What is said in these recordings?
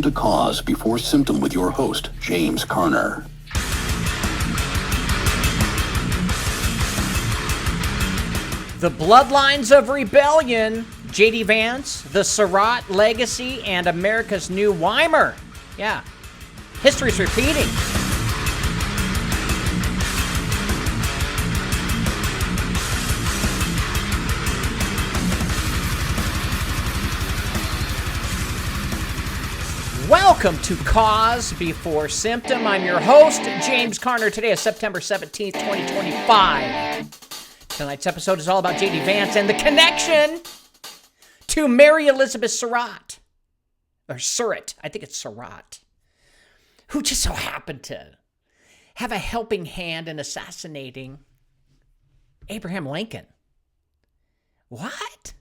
Welcome to Cause Before Symptom with your host, James Carner. The Bloodlines of Rebellion, J.D. Vance, the Surratt Legacy, and America's New Weimar. Yeah, history's repeating. Welcome to Cause Before Symptom. I'm your host, James Carner. Today is September 17th, 2025. Tonight's episode is all about J.D. Vance and the connection to Mary Elizabeth Surratt. Or Surratt. I think it's Surratt. Who just so happened to have a helping hand in assassinating Abraham Lincoln. What?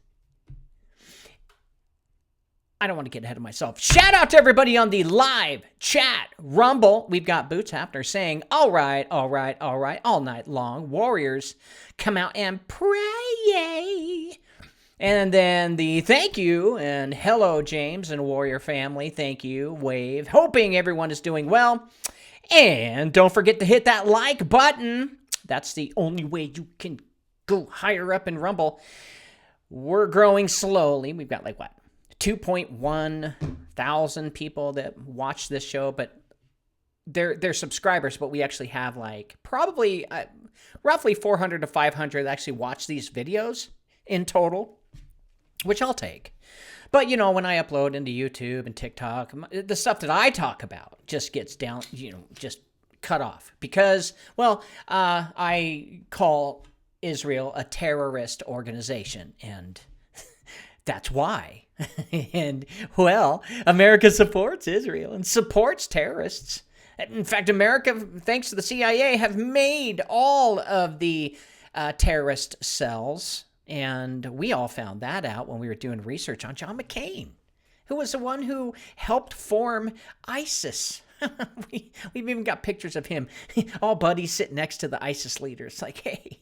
I don't want to get ahead of myself. Shout out to everybody on the live chat Rumble. We've got Boots Hafner saying, all right, all night long. Warriors come out and pray. And then the thank you and hello, James and Warrior family. Thank you, wave. Hoping everyone is doing well. And don't forget to hit that like button. That's the only way you can go higher up in Rumble. We're growing slowly. We've got 2.1 thousand people that watch this show, but they're subscribers, but we actually have probably roughly 400 to 500 that actually watch these videos in total, which I'll take. But, when I upload into YouTube and TikTok, the stuff that I talk about just gets down, just cut off because, I call Israel a terrorist organization, and that's why. And, America supports Israel and supports terrorists. In fact, America, thanks to the CIA, have made all of the terrorist cells. And we all found that out when we were doing research on John McCain, who was the one who helped form ISIS. We've even got pictures of him, all buddies sitting next to the ISIS leaders. Hey,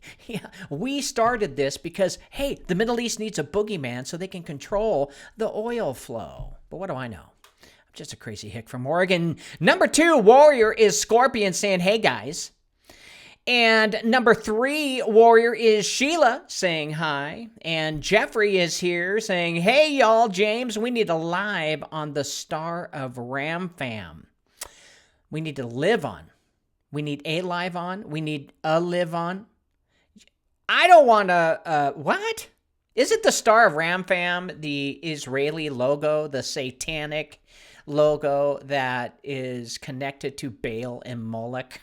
we started this because, the Middle East needs a boogeyman so they can control the oil flow. But what do I know? I'm just a crazy hick from Oregon. Number 2, Warrior, is Scorpion saying, hey, guys. And number 3, Warrior, is Sheila saying hi. And Jeffrey is here saying, hey, y'all, James, we need a live on the Star of Ram Fam. We need to live on. We need a live on. We need a live on. I don't want to, what? Is it the Star of Ram Fam, the Israeli logo, the satanic logo that is connected to Baal and Moloch?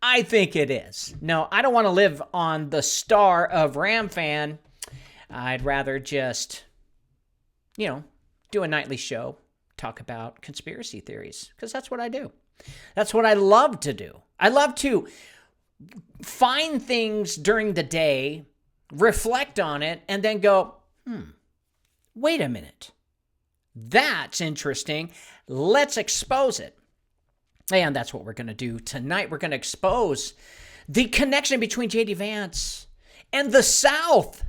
I think it is. No, I don't want to live on the Star of Ram Fam. I'd rather just, do a nightly show. Talk about conspiracy theories, because that's what I do. That's what I love to do. I love to find things during the day, reflect on it, and then go, wait a minute. That's interesting. Let's expose it. And that's what we're going to do tonight. We're going to expose the connection between J.D. Vance and the South.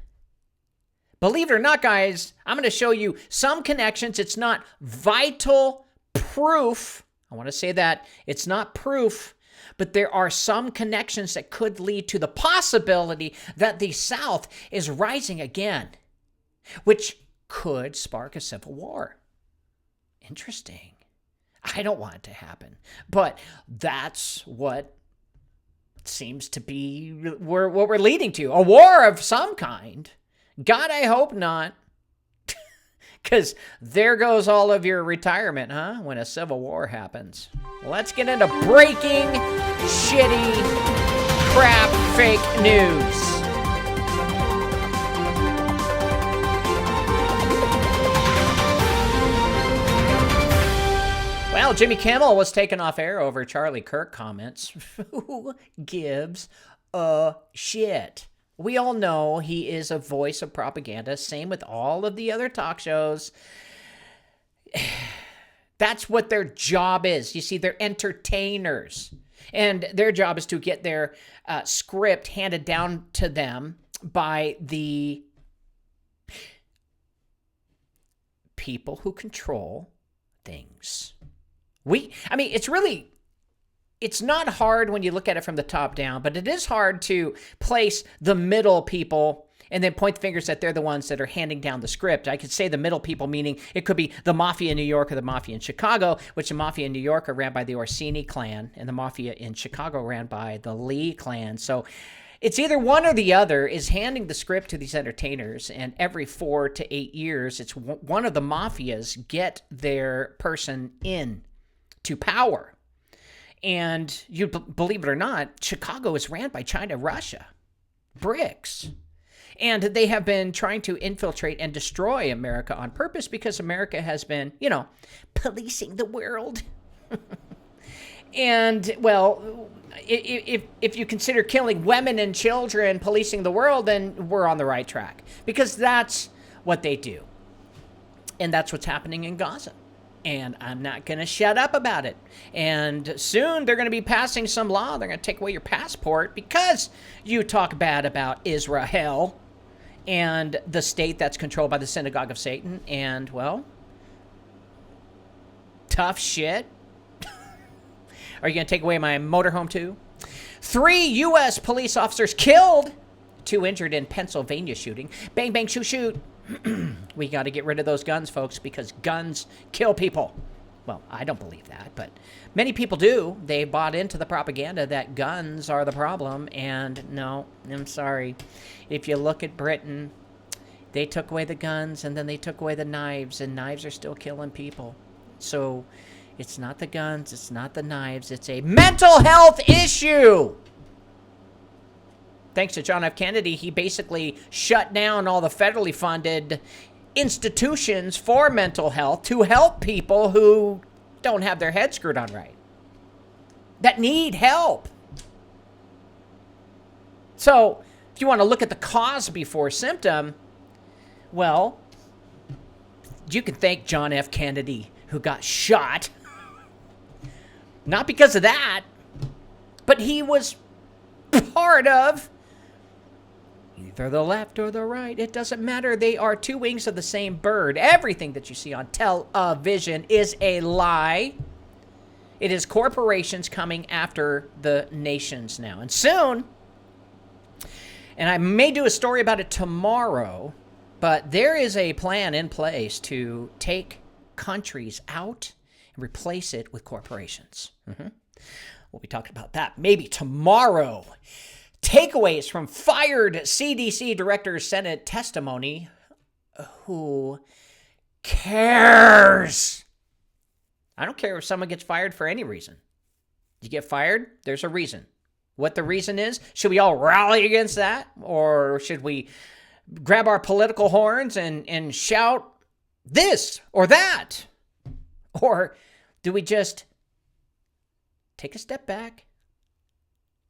Believe it or not, guys, I'm going to show you some connections. It's not vital proof. I want to say that it's not proof, but there are some connections that could lead to the possibility that the South is rising again, which could spark a civil war. Interesting. I don't want it to happen, but that's what seems to be what we're leading to, a war of some kind. God, I hope not. Because there goes all of your retirement, when a civil war happens. Let's get into breaking, shitty, crap, fake news. Well, Jimmy Kimmel was taken off air over Charlie Kirk comments. Who gives a shit? We all know he is a voice of propaganda. Same with all of the other talk shows. That's what their job is. You see, they're entertainers. And their job is to get their script handed down to them by the people who control things. It's not hard when you look at it from the top down, but it is hard to place the middle people and then point the fingers that they're the ones that are handing down the script. I could say the middle people, meaning it could be the mafia in New York or the mafia in Chicago, which the mafia in New York are ran by the Orsini clan, and the mafia in Chicago ran by the Lee clan. So it's either one or the other is handing the script to these entertainers, and every 4 to 8 years, it's one of the mafias get their person in to power. And you believe it or not, Chicago is ran by China, Russia, BRICS. And they have been trying to infiltrate and destroy America on purpose because America has been, policing the world. And, well, if you consider killing women and children policing the world, then we're on the right track. Because that's what they do. And that's what's happening in Gaza. And I'm not going to shut up about it. And soon they're going to be passing some law. They're going to take away your passport because you talk bad about Israel and the state that's controlled by the synagogue of Satan. And, well, tough shit. Are you going to take away my motorhome too? 3 U.S. police officers killed, 2 injured in Pennsylvania shooting. Bang, bang, shoot, shoot. We got to get rid of those guns, folks, because guns kill people. Well, I don't believe that, but many people do. They bought into the propaganda that guns are the problem, and no, I'm sorry. If you look at Britain, they took away the guns, and then they took away the knives, and knives are still killing people. So it's not the guns, it's not the knives, it's a mental health issue. Thanks to John F. Kennedy, he basically shut down all the federally funded institutions for mental health to help people who don't have their head screwed on right, that need help. So if you want to look at the cause before symptom, well, you can thank John F. Kennedy, who got shot. Not because of that, but he was part of either the left or the right. It doesn't matter. They are 2 wings of the same bird. Everything that you see on television is a lie. It is corporations coming after the nations now. And soon, and I may do a story about it tomorrow, but there is a plan in place to take countries out and replace it with corporations. We'll be talking about that maybe tomorrow. Takeaways from fired CDC director's Senate testimony. Who cares? I don't care if someone gets fired for any reason. You get fired, there's a reason. What the reason is, should we all rally against that? Or should we grab our political horns and shout this or that? Or do we just take a step back,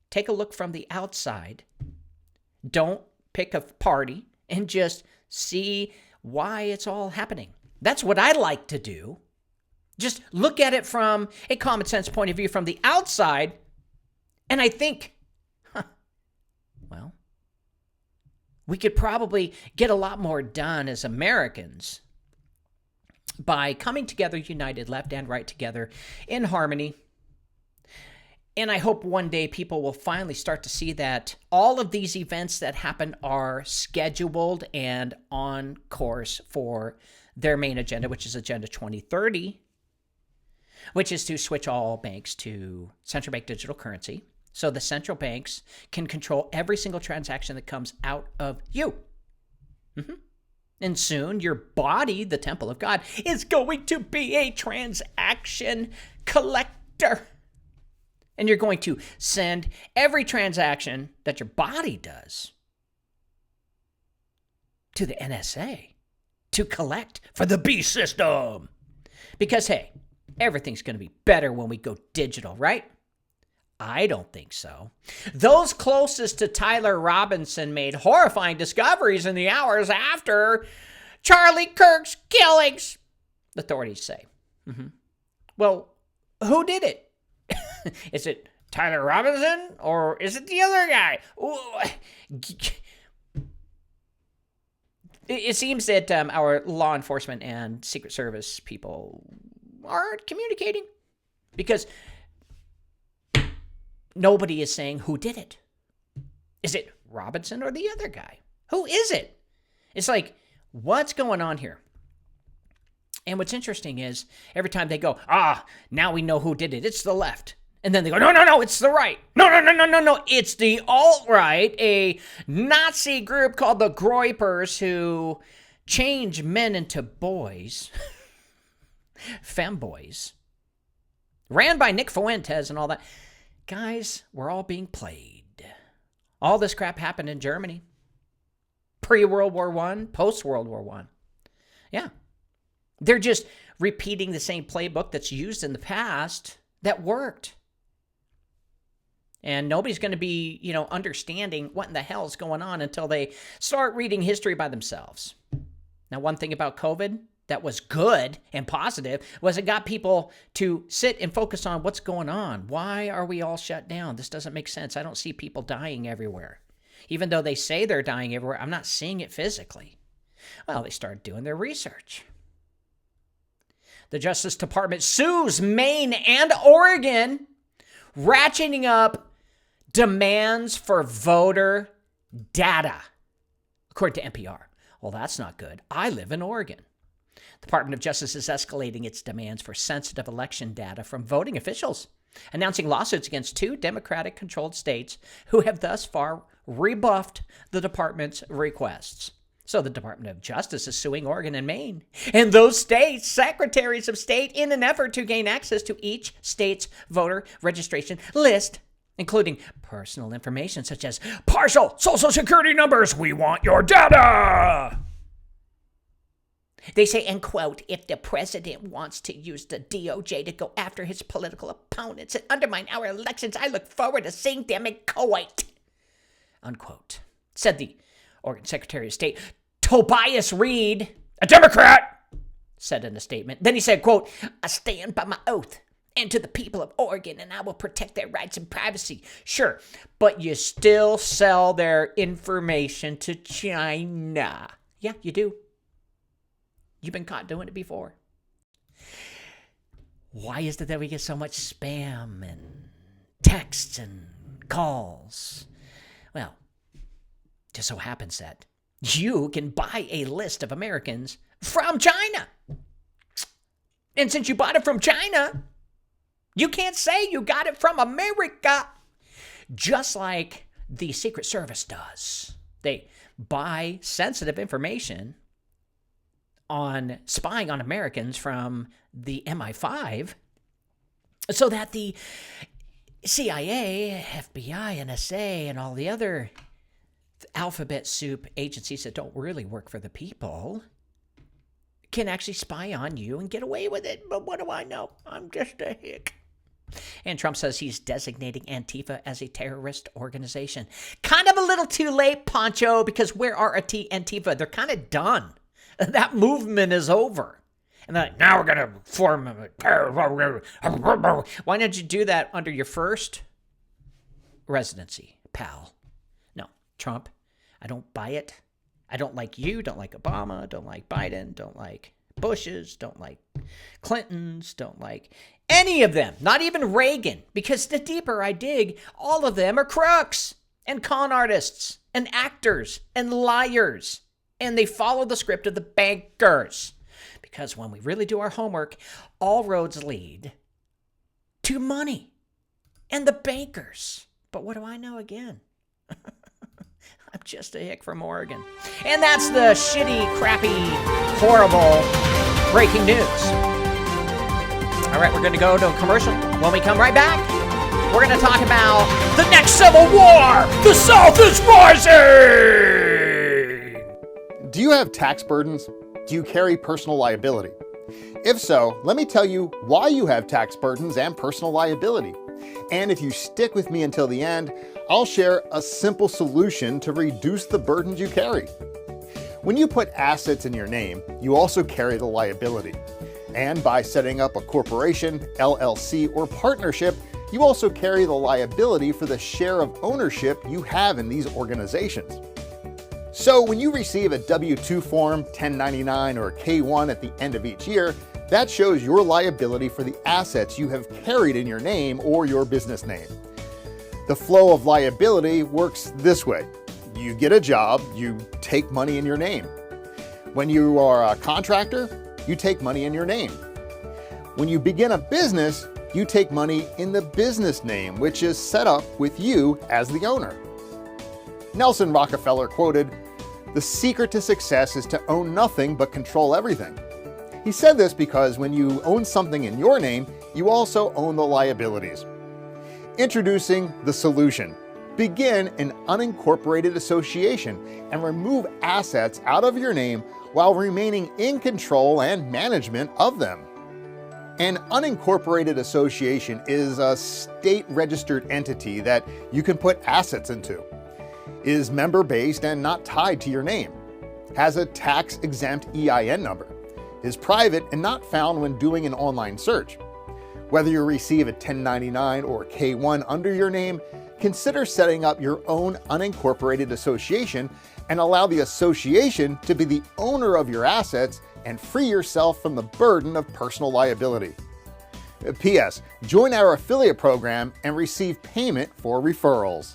take a look from the outside, don't pick a party, and just see why it's all happening? That's what I like to do. Just look at it from a common sense point of view from the outside, and I think, well, we could probably get a lot more done as Americans by coming together united, left and right together in harmony. And I hope one day people will finally start to see that all of these events that happen are scheduled and on course for their main agenda, which is Agenda 2030, which is to switch all banks to central bank digital currency. So the central banks can control every single transaction that comes out of you. And soon your body, the temple of God, is going to be a transaction collector. And you're going to send every transaction that your body does to the NSA to collect for the beast system. Because, hey, everything's going to be better when we go digital, right? I don't think so. Those closest to Tyler Robinson made horrifying discoveries in the hours after Charlie Kirk's killings, authorities say. Well, who did it? Is it Tyler Robinson or is it the other guy? It seems that our law enforcement and Secret Service people aren't communicating because nobody is saying who did it. Is it Robinson or the other guy? Who is it? It's like, what's going on here? And what's interesting is every time they go, now we know who did it. It's the left. And then they go, no, it's the right. No, it's the alt-right, a Nazi group called the Groypers who change men into boys, femboys, ran by Nick Fuentes and all that. Guys, we're all being played. All this crap happened in Germany. Pre-World War I, post-World War I. Yeah. They're just repeating the same playbook that's used in the past that worked. And nobody's going to be, understanding what in the hell is going on until they start reading history by themselves. Now, one thing about COVID that was good and positive was it got people to sit and focus on what's going on. Why are we all shut down? This doesn't make sense. I don't see people dying everywhere. Even though they say they're dying everywhere, I'm not seeing it physically. Well, they started doing their research. The Justice Department sues Maine and Oregon, ratcheting up demands for voter data, according to NPR. Well, that's not good. I live in Oregon. The Department of Justice is escalating its demands for sensitive election data from voting officials, announcing lawsuits against 2 Democratic-controlled states who have thus far rebuffed the department's requests. So the Department of Justice is suing Oregon and Maine and those states' secretaries of state in an effort to gain access to each state's voter registration list, including personal information such as partial social security numbers. We want your data. They say, and quote, if the president wants to use the DOJ to go after his political opponents and undermine our elections, I look forward to seeing them in Kuwait, unquote, said the Oregon Secretary of State Tobias Reed, a Democrat, said in a statement. Then he said, quote, I stand by my oath and to the people of Oregon, and I will protect their rights and privacy. Sure, but you still sell their information to China. Yeah, you do. You've been caught doing it before. Why is it that we get so much spam and texts and calls? Well, just so happens that you can buy a list of Americans from China. And since you bought it from China, you can't say you got it from America. Just like the Secret Service does. They buy sensitive information on spying on Americans from the MI5 so that the CIA, FBI, NSA, and all the other alphabet soup agencies that don't really work for the people can actually spy on you and get away with it. But what do I know? I'm just a hick. And Trump says he's designating Antifa as a terrorist organization. Kind of a little too late, Poncho, because where are Antifa? They're kind of done. That movement is over. And they're like, now we're going to form a terror. Why didn't you do that under your first residency, pal? No, Trump, I don't buy it. I don't like you, don't like Obama, don't like Biden, don't like Bushes, don't like Clintons, don't like any of them, not even Reagan, because the deeper I dig, all of them are crooks and con artists and actors and liars. And they follow the script of the bankers. Because when we really do our homework, all roads lead to money and the bankers. But what do I know again? I'm just a hick from Oregon. And that's the shitty, crappy, horrible breaking news. All right, we're going to go to a commercial. When we come right back, we're going to talk about the next Civil War. The South is rising! Do you have tax burdens? Do you carry personal liability? If so, let me tell you why you have tax burdens and personal liability. And if you stick with me until the end, I'll share a simple solution to reduce the burdens you carry. When you put assets in your name, you also carry the liability. And by setting up a corporation, LLC, or partnership, you also carry the liability for the share of ownership you have in these organizations. So when you receive a W-2 form, 1099, or K-1 at the end of each year, That shows your liability for the assets you have carried in your name or your business name. The flow of liability works this way. You get a job, you take money in your name. When you are a contractor, you take money in your name. When you begin a business, you take money in the business name, which is set up with you as the owner. Nelson Rockefeller quoted, "The secret to success is to own nothing but control everything." He said this because when you own something in your name, you also own the liabilities. Introducing the solution. Begin an unincorporated association and remove assets out of your name while remaining in control and management of them. An unincorporated association is a state-registered entity that you can put assets into, is member-based and not tied to your name, has a tax-exempt EIN number, is private and not found when doing an online search. Whether you receive a 1099 or K-1 under your name, consider setting up your own unincorporated association and allow the association to be the owner of your assets and free yourself from the burden of personal liability. P.S. Join our affiliate program and receive payment for referrals.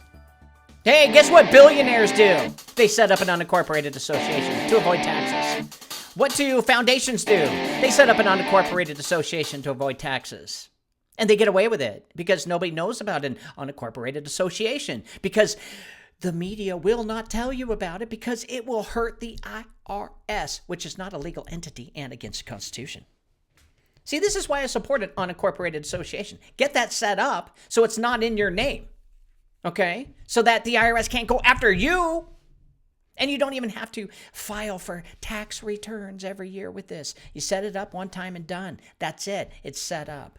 Hey, guess what billionaires do? They set up an unincorporated association to avoid taxes. What do foundations do? They set up an unincorporated association to avoid taxes. And they get away with it because nobody knows about an unincorporated association, because the media will not tell you about it because it will hurt the IRS, which is not a legal entity and against the Constitution. See, this is why I support an unincorporated association. Get that set up so it's not in your name, okay? So that the IRS can't go after you. And you don't even have to file for tax returns every year with this. You set it up one time and done. That's it. It's set up.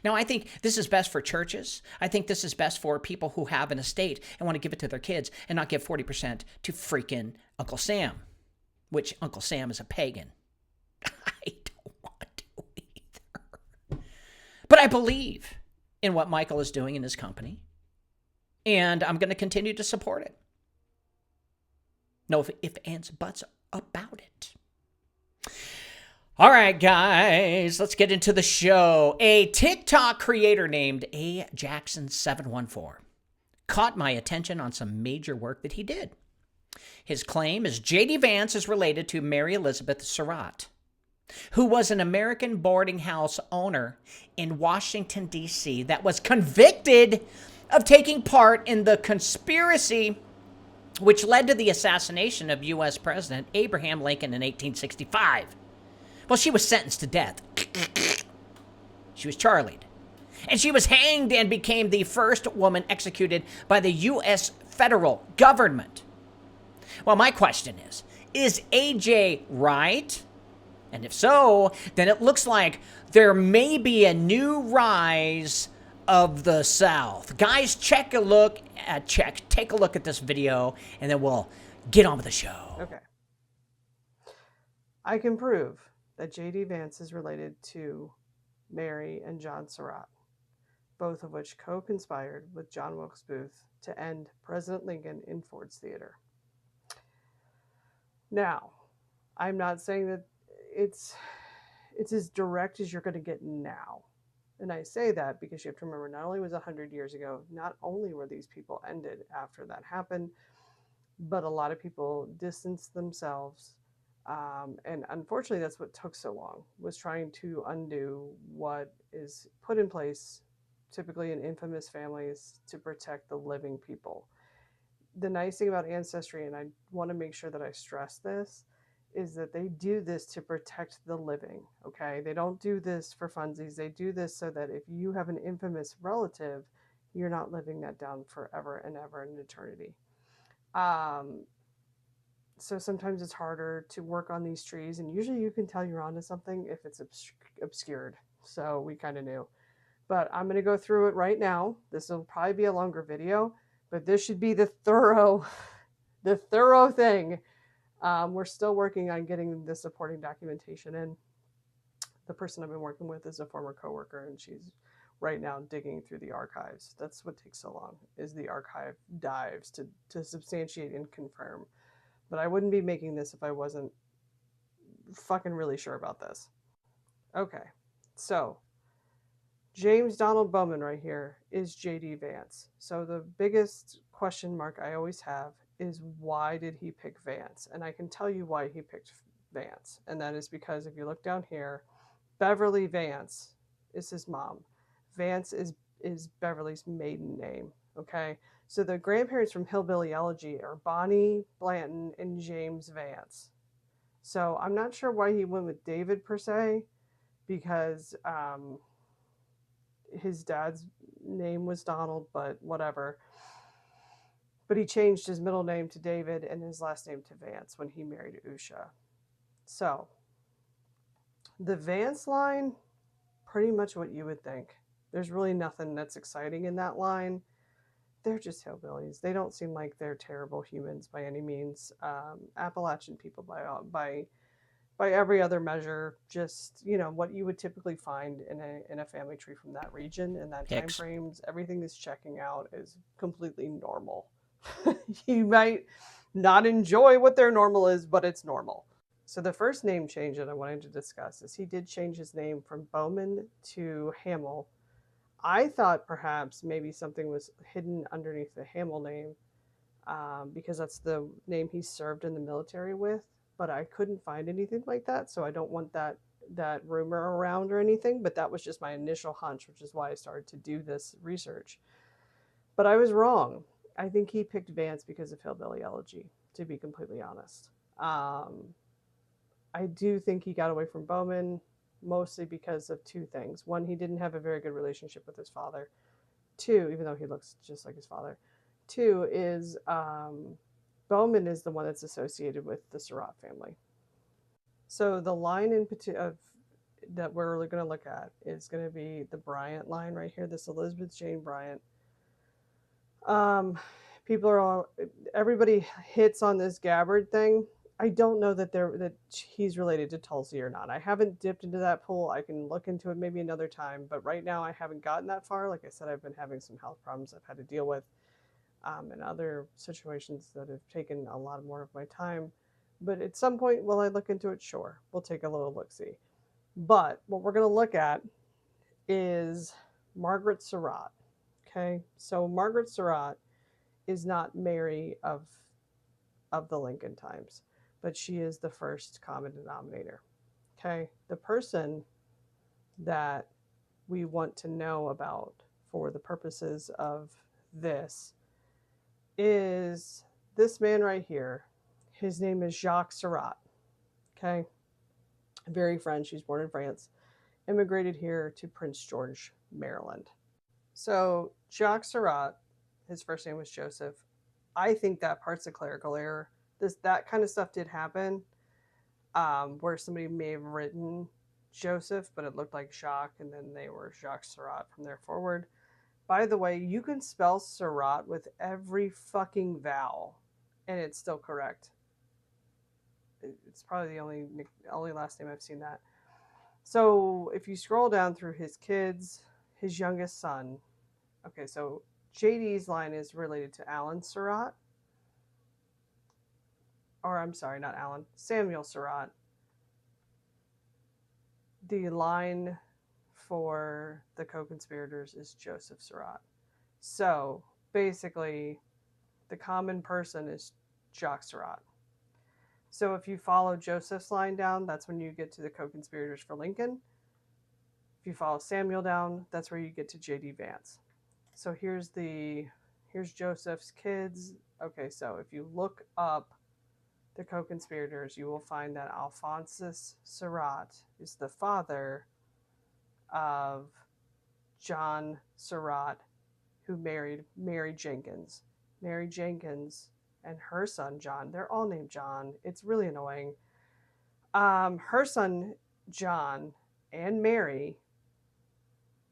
Now, I think this is best for churches. I think this is best for people who have an estate and want to give it to their kids and not give 40% to freaking Uncle Sam, which Uncle Sam is a pagan. I don't want to either. But I believe in what Michael is doing in his company, and I'm going to continue to support it. No ifs, ands, buts about it. All right, guys, let's get into the show. A TikTok creator named A. Jackson714 caught my attention on some major work that he did. His claim is J.D. Vance is related to Mary Elizabeth Surratt, who was an American boarding house owner in Washington, D.C. that was convicted of taking part in the conspiracy which led to the assassination of U.S. President Abraham Lincoln in 1865. Well, she was sentenced to death. She was charlied. And she was hanged and became the first woman executed by the U.S. federal government. Well, my question is AJ right? And if so, then it looks like there may be a new rise of the South. Guys, take a look at this video, and then we'll get on with the show. Okay. I can prove that J.D. Vance is related to Mary and John Surratt, both of which co-conspired with John Wilkes Booth to end President Lincoln in Ford's Theater. Now, I'm not saying that it's as direct as you're going to get now. And I say that because you have to remember, not only was it 100 years ago, not only were these people ended after that happened, but a lot of people distanced themselves. And unfortunately, that's what took so long, was trying to undo what is put in place, typically in infamous families, to protect the living people. The nice thing about Ancestry, and I want to make sure that I stress this, is that they do this to protect the living, okay? They don't do this for funsies. They do this so that if you have an infamous relative, you're not living that down forever and ever in eternity. So sometimes it's harder to work on these trees, and usually you can tell you're onto something if it's obscured. So we kind of knew. But I'm going to go through it right now. This will probably be a longer video, but this should be the thorough thing. We're still working on getting the supporting documentation in. The person I've been working with is a former coworker, and she's right now digging through the archives. That's what takes so long, is the archive dives to substantiate and confirm. But I wouldn't be making this if I wasn't fucking really sure about this. Okay, so James Donald Bowman right here is J.D. Vance. So the biggest question mark I always have is why did he pick Vance? And I can tell you why he picked Vance. And that is because if you look down here, Beverly Vance is his mom. Vance is Beverly's maiden name. Okay, so the grandparents from Hillbilly Elegy are Bonnie Blanton and James Vance. So I'm not sure why he went with David per se, because his dad's name was Donald, but whatever. But he changed his middle name to David and his last name to Vance when he married Usha. So the Vance line, pretty much what you would think. There's really nothing that's exciting in that line. They're just hillbillies. They don't seem like they're terrible humans by any means. Appalachian people by every other measure, just, you know, what you would typically find in a family tree from that region and that time frames. Everything is checking out is completely normal. You might not enjoy what their normal is, but it's normal. So the first name change that I wanted to discuss is he did change his name from Bowman to Hamill. I thought perhaps maybe something was hidden underneath the Hamill name, because that's the name he served in the military with, but I couldn't find anything like that, so I don't want that rumor around or anything, but that was just my initial hunch, which is why I started to do this research. But I was wrong. I think he picked Vance because of Hillbilly Elegy, to be completely honest. I do think he got away from Bowman mostly because of two things. One, he didn't have a very good relationship with his father. Two, even though he looks just like his father. Two is Bowman is the one that's associated with the Surratt family. So the line that we're going to look at is going to be the Bryant line right here, this Elizabeth Jane Bryant. Everybody hits on this Gabbard thing. I don't know that he's related to Tulsi or not. I haven't dipped into that pool. I can look into it maybe another time, but right now I haven't gotten that far. Like I said, I've been having some health problems I've had to deal with, and other situations that have taken a lot more of my time. But at some point, will I look into it? Sure. We'll take a little look-see. But what we're going to look at is Margaret Surratt. Okay, so Margaret Surratt is not Mary of the Lincoln times, but she is the first common denominator. Okay, the person that we want to know about for the purposes of this is this man right here. His name is Jacques Surratt. Okay, very French. He's born in France, immigrated here to Prince George, Maryland. So Jacques Surratt, his first name was Joseph. I think that part's a clerical error. That kind of stuff did happen, where somebody may have written Joseph, but it looked like Jacques, and then they were Jacques Surratt from there forward. By the way, you can spell Surratt with every fucking vowel, and it's still correct. It's probably the only last name I've seen that. So if you scroll down through his kids, his youngest son. Okay, so J.D.'s line is related to Alan Surratt. Or I'm sorry, not Alan, Samuel Surratt. The line for the co-conspirators is Joseph Surratt. So basically, the common person is Jacques Surratt. So if you follow Joseph's line down, that's when you get to the co-conspirators for Lincoln. If you follow Samuel down, that's where you get to J.D. Vance. So here's Joseph's kids. Okay, so if you look up the co-conspirators, you will find that Alphonsus Surratt is the father of John Surratt, who married Mary Jenkins. Mary Jenkins and her son John, they're all named John. It's really annoying. Her son John and Mary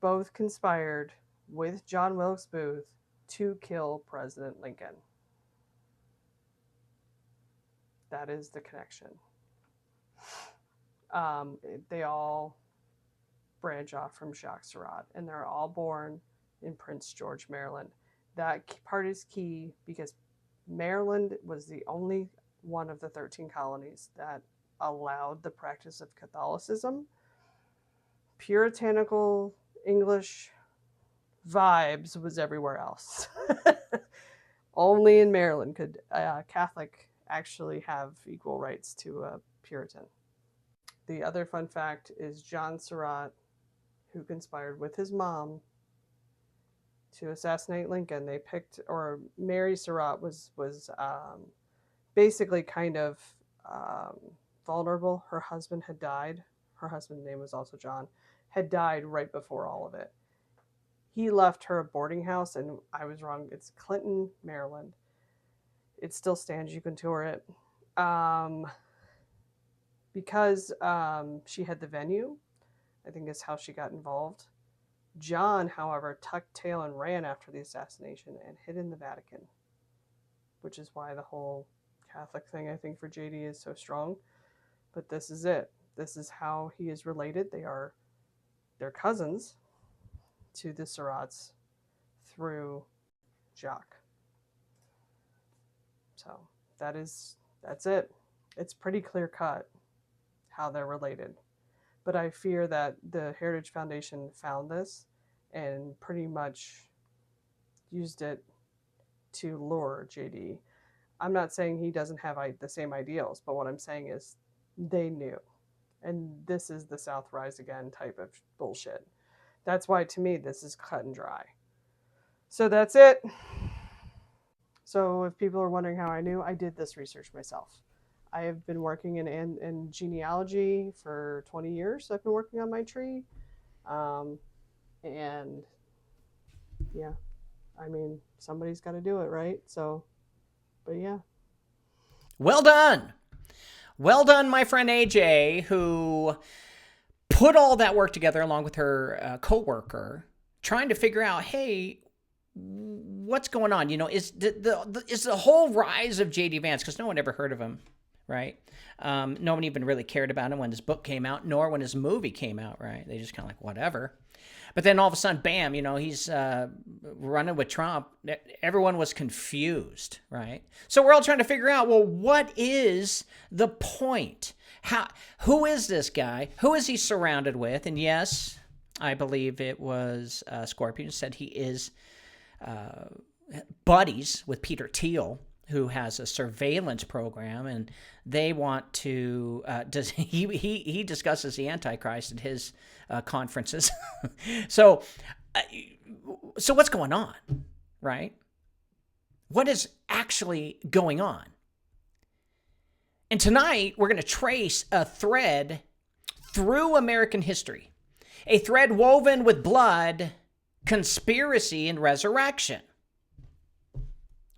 both conspired with John Wilkes Booth to kill President Lincoln. That is the connection. They all branch off from Jacques Surratt, and they're all born in Prince George, Maryland. That part is key because Maryland was the only one of the 13 colonies that allowed the practice of Catholicism. puritanical English vibes was everywhere else. Only in Maryland could a Catholic actually have equal rights to a Puritan. The other fun fact is John Surratt, who conspired with his mom to assassinate Lincoln. They picked, or Mary Surratt was basically kind of vulnerable. Her husband had died. Her husband's name was also John, had died right before all of it. He left her a boarding house, and I was wrong. It's Clinton, Maryland. It still stands. You can tour it. Because she had the venue, I think is how she got involved. John, however, tucked tail and ran after the assassination and hid in the Vatican, which is why the whole Catholic thing, I think, for J.D. is so strong. But this is it. This is how he is related. They're cousins to the Surratts through Jacques. So that's it. It's pretty clear cut how they're related. But I fear that the Heritage Foundation found this and pretty much used it to lure J.D. I'm not saying he doesn't have the same ideals, but what I'm saying is they knew. And this is the South Rise Again type of bullshit. That's why, to me, this is cut and dry. So that's it. So if people are wondering how I knew, I did this research myself. I have been working in genealogy for 20 years. I've been working on my tree. And yeah, I mean, somebody's got to do it, right? So, but yeah. Well done. Well done, my friend AJ, who put all that work together along with her co-worker, trying to figure out, hey, what's going on? You know, is the whole rise of J.D. Vance, because no one ever heard of him, right? No one even really cared about him when his book came out, nor when his movie came out, right? They just kind of like, whatever. But then all of a sudden, bam, you know, he's running with Trump. Everyone was confused, right? So we're all trying to figure out, well, what is the point? Who is this guy? Who is he surrounded with? And yes, I believe it was Scorpion said he is buddies with Peter Thiel, who has a surveillance program, and they want to he discusses the Antichrist at his conferences. So what's going on, right? What is actually going on? And tonight we're going to trace a thread through American history, a thread woven with blood, conspiracy, and resurrection.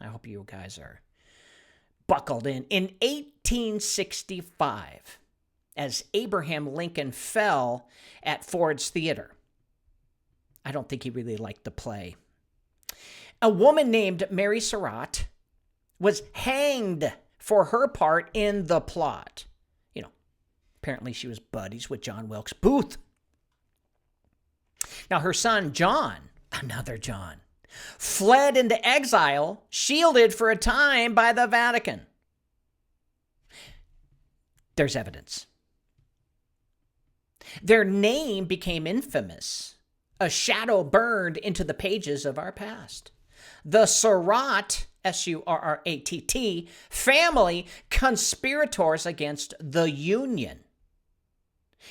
I hope you guys are buckled in. In 1865, as Abraham Lincoln fell at Ford's Theater, I don't think he really liked the play, a woman named Mary Surratt was hanged for her part in the plot. You know, apparently she was buddies with John Wilkes Booth. Now, her son, John, another John, fled into exile, shielded for a time by the Vatican. There's evidence. Their name became infamous. A shadow burned into the pages of our past. The Surratt, S-U-R-R-A-T-T, family conspirators against the Union.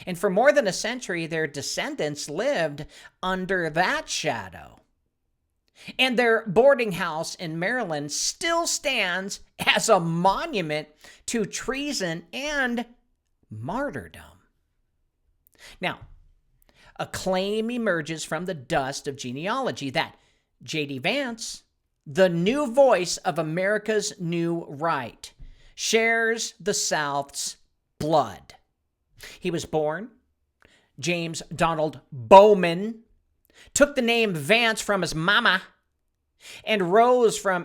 And for more than a century, their descendants lived under that shadow. And their boarding house in Maryland still stands as a monument to treason and martyrdom. Now, a claim emerges from the dust of genealogy that J.D. Vance, the new voice of America's new right, shares the South's blood. He was born James Donald Bowman, took the name Vance from his mama, and rose from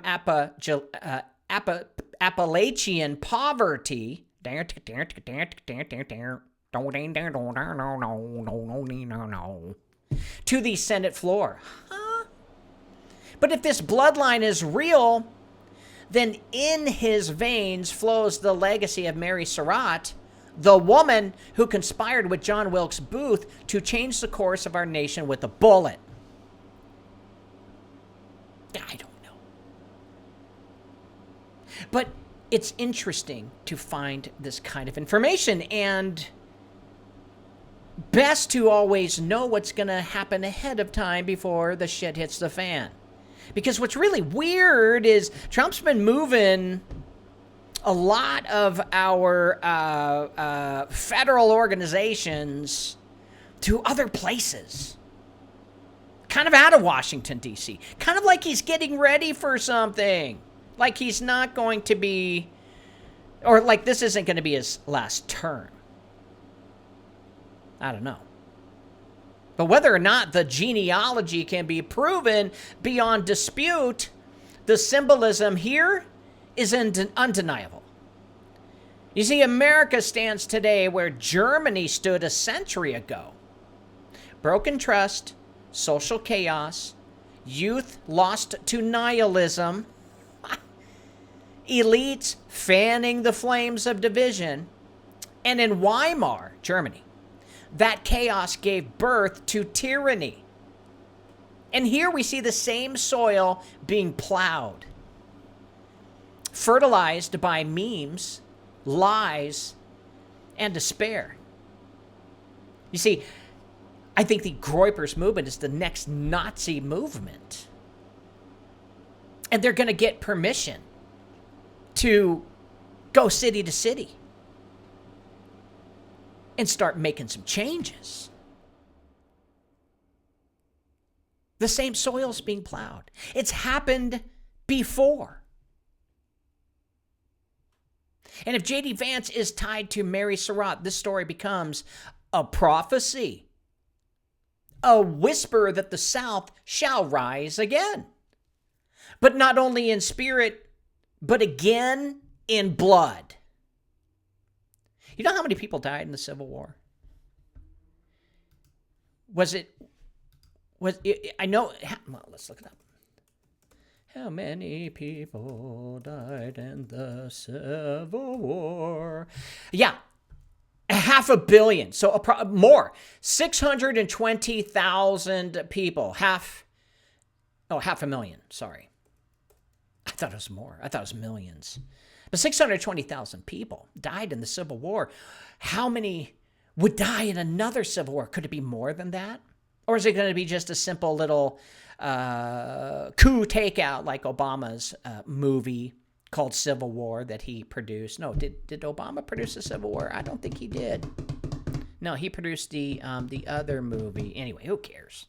Appalachian poverty to the Senate floor. But if this bloodline is real, then in his veins flows the legacy of Mary Surratt, the woman who conspired with John Wilkes Booth to change the course of our nation with a bullet. I don't know. But it's interesting to find this kind of information, and best to always know what's going to happen ahead of time before the shit hits the fan. Because what's really weird is Trump's been moving a lot of our federal organizations to other places. Kind of out of Washington, D.C. Kind of like he's getting ready for something. Like he's not going to be, or like this isn't going to be his last term. I don't know. But whether or not the genealogy can be proven beyond dispute, the symbolism here is undeniable. You see, America stands today where Germany stood a century ago. Broken trust, social chaos, youth lost to nihilism, elites fanning the flames of division, and in Weimar, Germany, that chaos gave birth to tyranny. And here we see the same soil being plowed, fertilized by memes, lies, and despair. You see, I think the Groypers movement is the next Nazi movement. And they're going to get permission to go city to city and start making some changes. The same soil's being plowed. It's happened before. And if J.D. Vance is tied to Mary Surratt, this story becomes a prophecy, a whisper that the South shall rise again. But not only in spirit, but again in blood. You know how many people died in the Civil War? I know, well, let's look it up. How many people died in the Civil War? Yeah, 500 million. So more. 620,000 people. Half a million. Sorry. I thought it was more. I thought it was millions. But 620,000 people died in the Civil War. How many would die in another Civil War? Could it be more than that? Or is it going to be just a simple little coup takeout like Obama's movie called Civil War that he produced? No, did Obama produce a Civil War? I don't think he did. No, he produced the other movie. Anyway, who cares?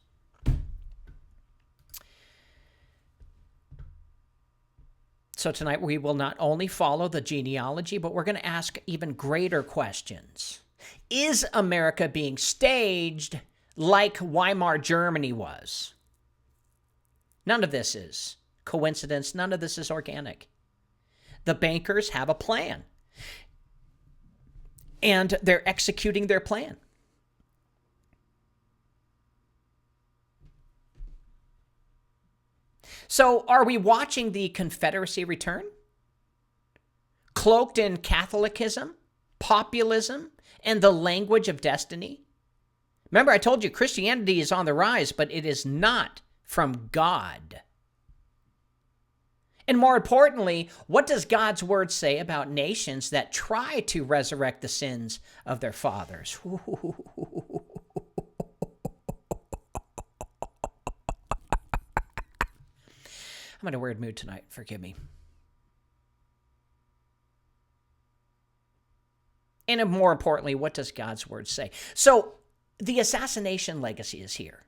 So tonight we will not only follow the genealogy, but we're going to ask even greater questions. Is America being staged like Weimar Germany was? None of this is coincidence. None of this is organic. The bankers have a plan, and they're executing their plan. So are we watching the Confederacy return? Cloaked in Catholicism, populism, and the language of destiny? Remember, I told you Christianity is on the rise, but it is not from God. And more importantly, what does God's word say about nations that try to resurrect the sins of their fathers? I'm in a weird mood tonight. Forgive me. And more importantly, what does God's word say? So the assassination legacy is here.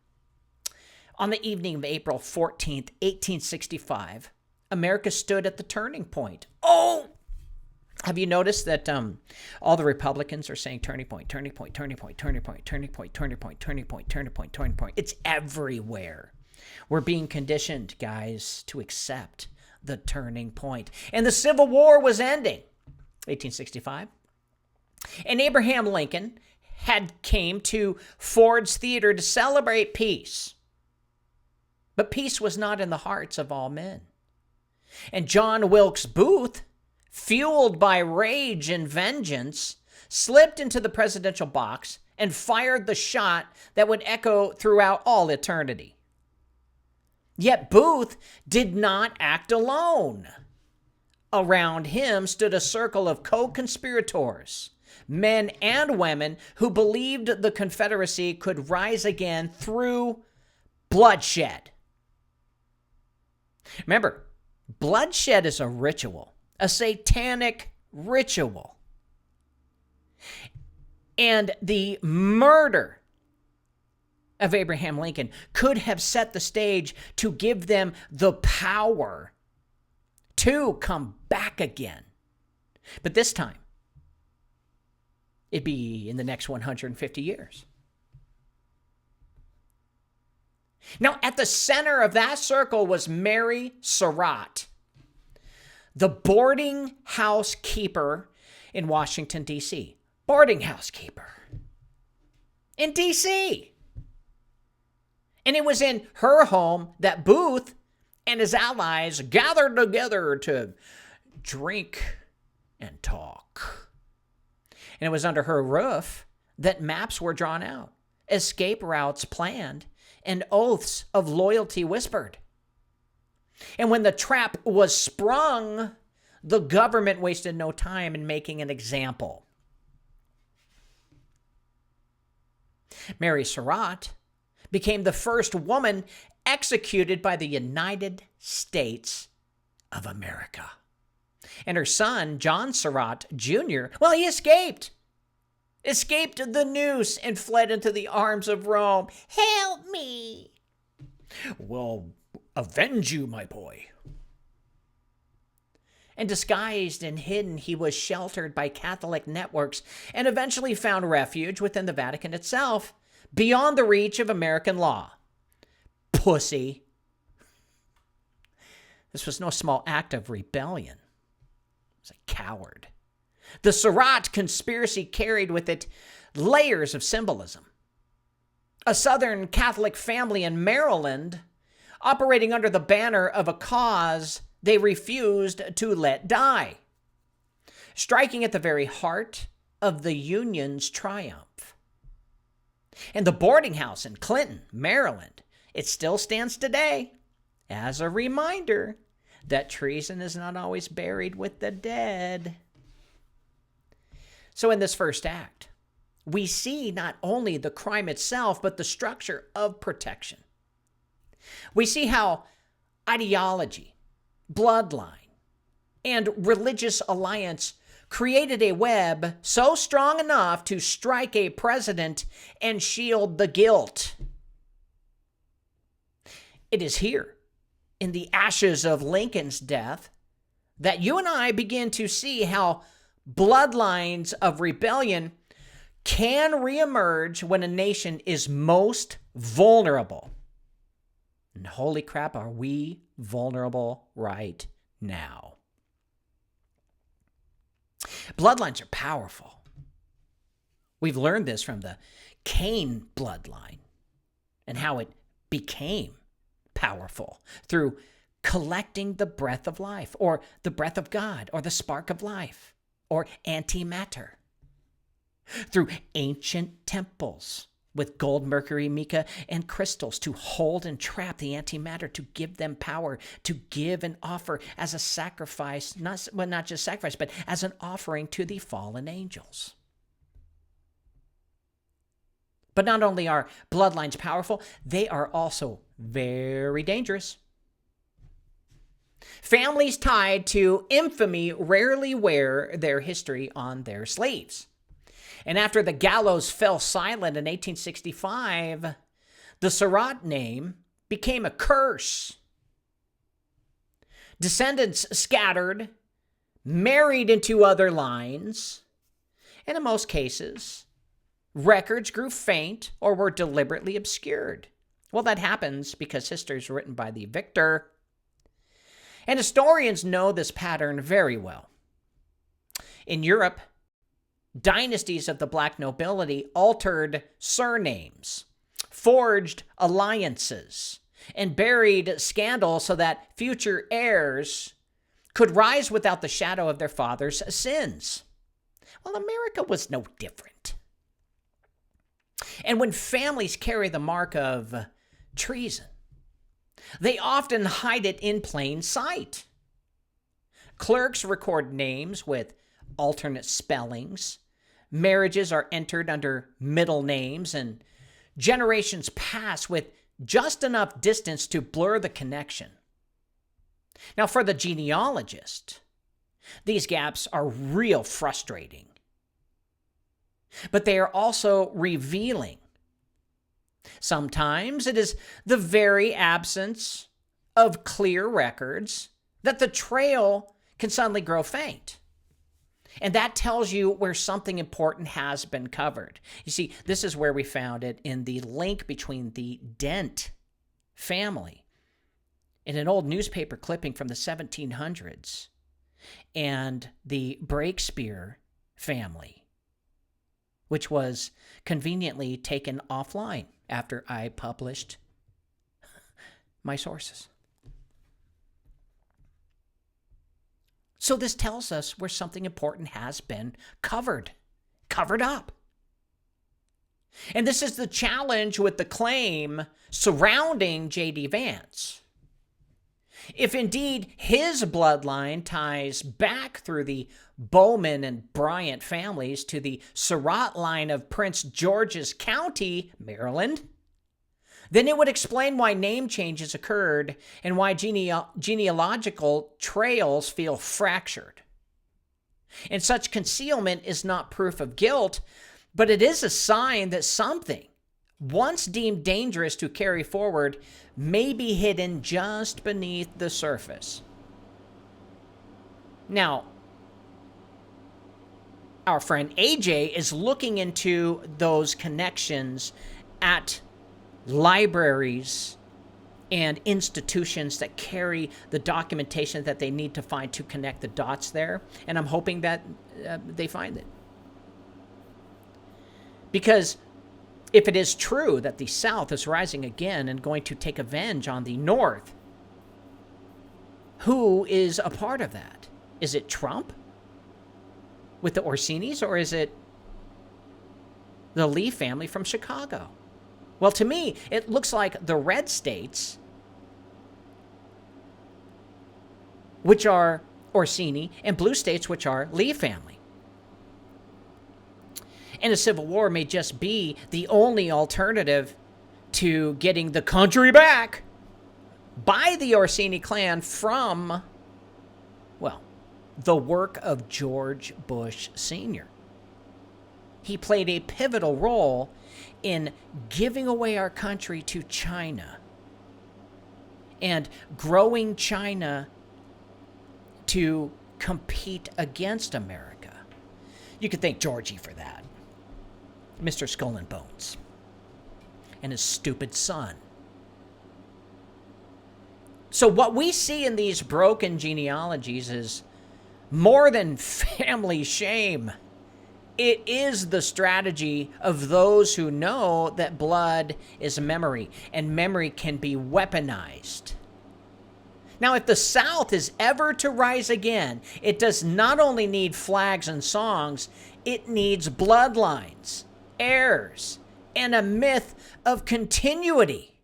On the evening of April 14th, 1865, America stood at the turning point. Oh! Have you noticed that all the Republicans are saying turning point, turning point, turning point, turning point, turning point, turning point, turning point, turning point, turning point? It's everywhere. We're being conditioned, guys, to accept the turning point. And the Civil War was ending, 1865. And Abraham Lincoln had came to Ford's Theater to celebrate peace. But peace was not in the hearts of all men. And John Wilkes Booth, fueled by rage and vengeance, slipped into the presidential box and fired the shot that would echo throughout all eternity. Yet Booth did not act alone. Around him stood a circle of co-conspirators, men and women who believed the Confederacy could rise again through bloodshed. Remember, bloodshed is a ritual, a satanic ritual. And the murder of Abraham Lincoln could have set the stage to give them the power to come back again. But this time, it'd be in the next 150 years. Now, at the center of that circle was Mary Surratt, the boarding house keeper in Washington, D.C. Boarding house keeper in D.C. And it was in her home that Booth and his allies gathered together to drink and talk. And it was under her roof that maps were drawn out, escape routes planned, and oaths of loyalty whispered. And when the trap was sprung, the government wasted no time in making an example. Mary Surratt became the first woman executed by the United States of America. And her son, John Surratt Jr., well, he escaped the noose and fled into the arms of Rome. Help me! We'll avenge you, my boy. And disguised and hidden, he was sheltered by Catholic networks and eventually found refuge within the Vatican itself, beyond the reach of American law. Pussy. This was no small act of rebellion. He was a coward. The Surratt conspiracy carried with it layers of symbolism. A Southern Catholic family in Maryland operating under the banner of a cause they refused to let die, striking at the very heart of the Union's triumph. And the boarding house in Clinton, Maryland, it still stands today as a reminder that treason is not always buried with the dead. So in this first act, we see not only the crime itself, but the structure of protection. We see how ideology, bloodline, and religious alliance created a web so strong enough to strike a president and shield the guilt. It is here, in the ashes of Lincoln's death, that you and I begin to see how bloodlines of rebellion can reemerge when a nation is most vulnerable. And holy crap, are we vulnerable right now? Bloodlines are powerful. We've learned this from the Cain bloodline and how it became powerful through collecting the breath of life, or the breath of God, or the spark of life, or antimatter. Through ancient temples with gold, mercury, mica, and crystals to hold and trap the antimatter, to give them power, to give and offer as a sacrifice, not just sacrifice, but as an offering to the fallen angels. But not only are bloodlines powerful, they are also very dangerous. Families tied to infamy rarely wear their history on their sleeves. And after the gallows fell silent in 1865, the Surratt name became a curse. Descendants scattered, married into other lines, and in most cases, records grew faint or were deliberately obscured. Well, that happens because history is written by the victor. And historians know this pattern very well. In Europe, dynasties of the black nobility altered surnames, forged alliances, and buried scandal so that future heirs could rise without the shadow of their father's sins. Well, America was no different. And when families carry the mark of treason, they often hide it in plain sight. Clerks record names with alternate spellings. Marriages are entered under middle names, and generations pass with just enough distance to blur the connection. Now, for the genealogist, these gaps are real frustrating, but they are also revealing. Sometimes it is the very absence of clear records that the trail can suddenly grow faint. And that tells you where something important has been covered. You see, this is where we found it in the link between the Dent family in an old newspaper clipping from the 1700s and the Breakspear family, which was conveniently taken offline after I published my sources. So this tells us where something important has been covered up. And this is the challenge with the claim surrounding J.D. Vance. If indeed his bloodline ties back through the Bowman and Bryant families to the Surratt line of Prince George's County, Maryland, then it would explain why name changes occurred and why genealogical trails feel fractured. And such concealment is not proof of guilt, but it is a sign that something, once deemed dangerous to carry forward, may be hidden just beneath the surface. Now, our friend AJ is looking into those connections at libraries and institutions that carry the documentation that they need to find to connect the dots there. And I'm hoping that they find it. Because if it is true that the South is rising again and going to take revenge on the North, who is a part of that? Is it Trump with the Orsinis, or is it the Lee family from Chicago? Well, to me, it looks like the red states, which are Orsini, and blue states, which are Lee family. And a civil war may just be the only alternative to getting the country back by the Orsini clan from, well, the work of George Bush Sr. He played a pivotal role in giving away our country to China and growing China to compete against America. You could thank Georgie for that. Mr. Skull and Bones and his stupid son. So what we see in these broken genealogies is more than family shame. It is the strategy of those who know that blood is memory, and memory can be weaponized. Now, if the South is ever to rise again, it does not only need flags and songs, it needs bloodlines, heirs, and a myth of continuity.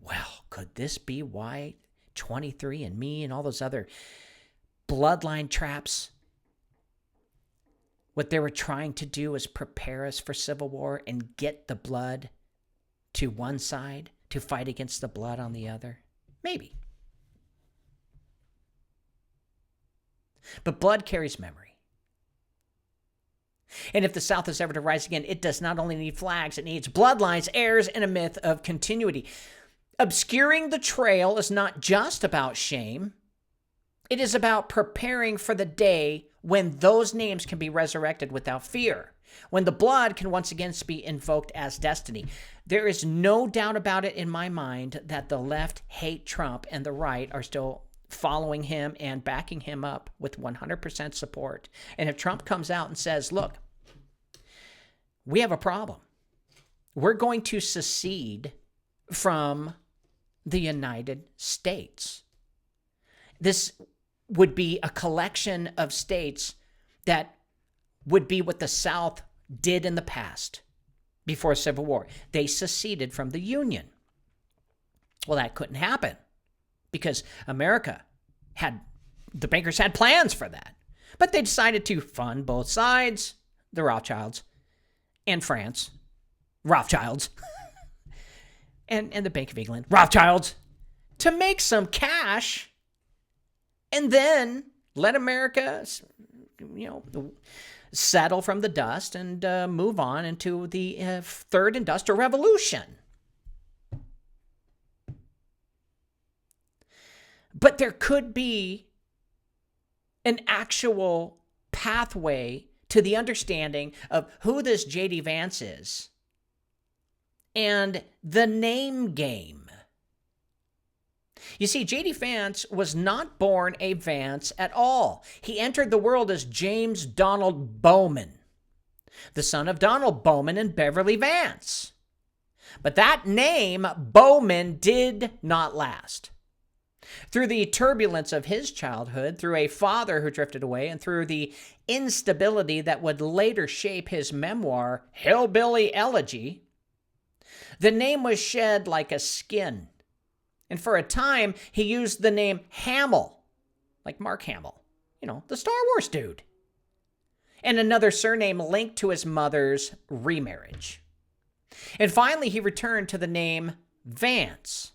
Well, could this be why 23andMe and all those other bloodline traps, what they were trying to do is prepare us for civil war and get the blood to one side to fight against the blood on the other? Maybe. But blood carries memory. And if the South is ever to rise again, it does not only need flags, it needs bloodlines, heirs, and a myth of continuity. Obscuring the trail is not just about shame. It is about preparing for the day when those names can be resurrected without fear, when the blood can once again be invoked as destiny. There is no doubt about it in my mind that the left hate Trump and the right are still following him and backing him up with 100% support. And if Trump comes out and says, look, we have a problem. We're going to secede from the United States. This would be a collection of states that would be what the South did in the past before Civil War. They seceded from the Union. Well, that couldn't happen because the bankers had plans for that. But they decided to fund both sides, the Rothschilds and France, Rothschilds, and the Bank of England, Rothschilds, to make some cash and then let America, settle from the dust and move on into the Third Industrial Revolution. But there could be an actual pathway to the understanding of who this J.D. Vance is and the name game. You see, J.D. Vance was not born a Vance at all. He entered the world as James Donald Bowman, the son of Donald Bowman and Beverly Vance. But that name, Bowman, did not last. Through the turbulence of his childhood, through a father who drifted away, and through the instability that would later shape his memoir, Hillbilly Elegy, the name was shed like a skin. And for a time, he used the name Hamill, like Mark Hamill, the Star Wars dude, and another surname linked to his mother's remarriage. And finally, he returned to the name Vance,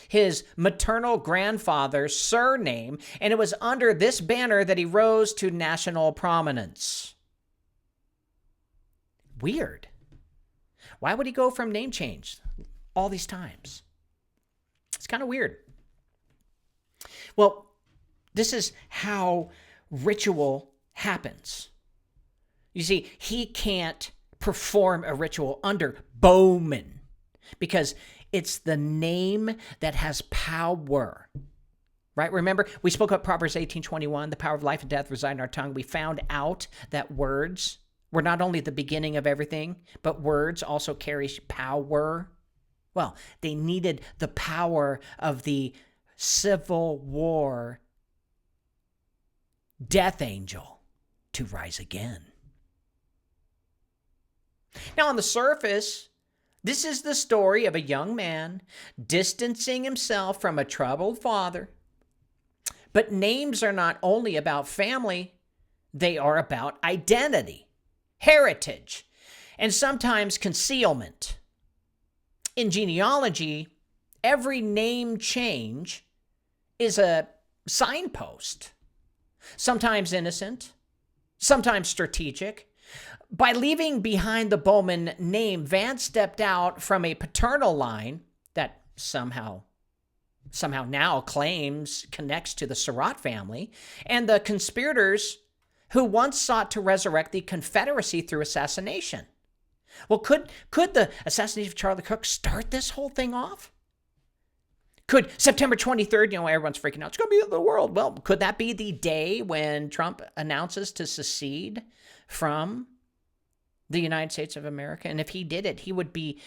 his maternal grandfather's surname, and it was under this banner that he rose to national prominence. Weird. Why would he go from name change all these times? It's kind of weird. Well, this is how ritual happens. You see, he can't perform a ritual under Bowman because it's the name that has power, right? Remember, we spoke about Proverbs 18:21, the power of life and death reside in our tongue. We found out that words were not only the beginning of everything, but words also carry power. Well, they needed the power of the Civil War death angel to rise again. Now, on the surface, this is the story of a young man distancing himself from a troubled father. But names are not only about family, they are about identity, heritage, and sometimes concealment. In genealogy, every name change is a signpost, sometimes innocent, sometimes strategic. By leaving behind the Bowman name, Vance stepped out from a paternal line that somehow now connects to the Surratt family and the conspirators who once sought to resurrect the Confederacy through assassination. Well, could the assassination of Charlie Cook start this whole thing off? Could September 23rd, everyone's freaking out, it's going to be the end of the world. Well, could that be the day when Trump announces to secede from the United States of America? And if he did it, he would be,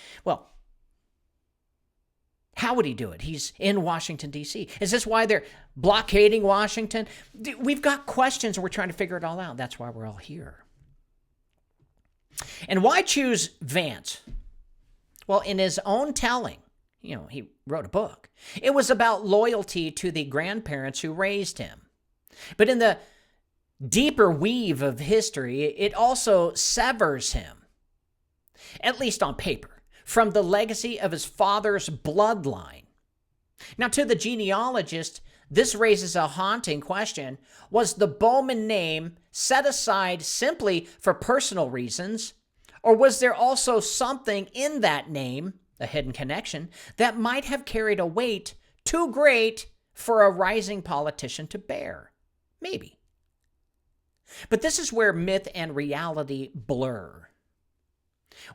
how would he do it? He's in Washington, D.C. Is this why they're blockading Washington? We've got questions and we're trying to figure it all out. That's why we're all here. And why choose Vance? Well, in his own telling, he wrote a book. It was about loyalty to the grandparents who raised him. But in the deeper weave of history, it also severs him, at least on paper, from the legacy of his father's bloodline. Now, to the genealogist, this raises a haunting question. Was the Bowman name set aside simply for personal reasons, or was there also something in that name, a hidden connection, that might have carried a weight too great for a rising politician to bear? Maybe. But this is where myth and reality blur.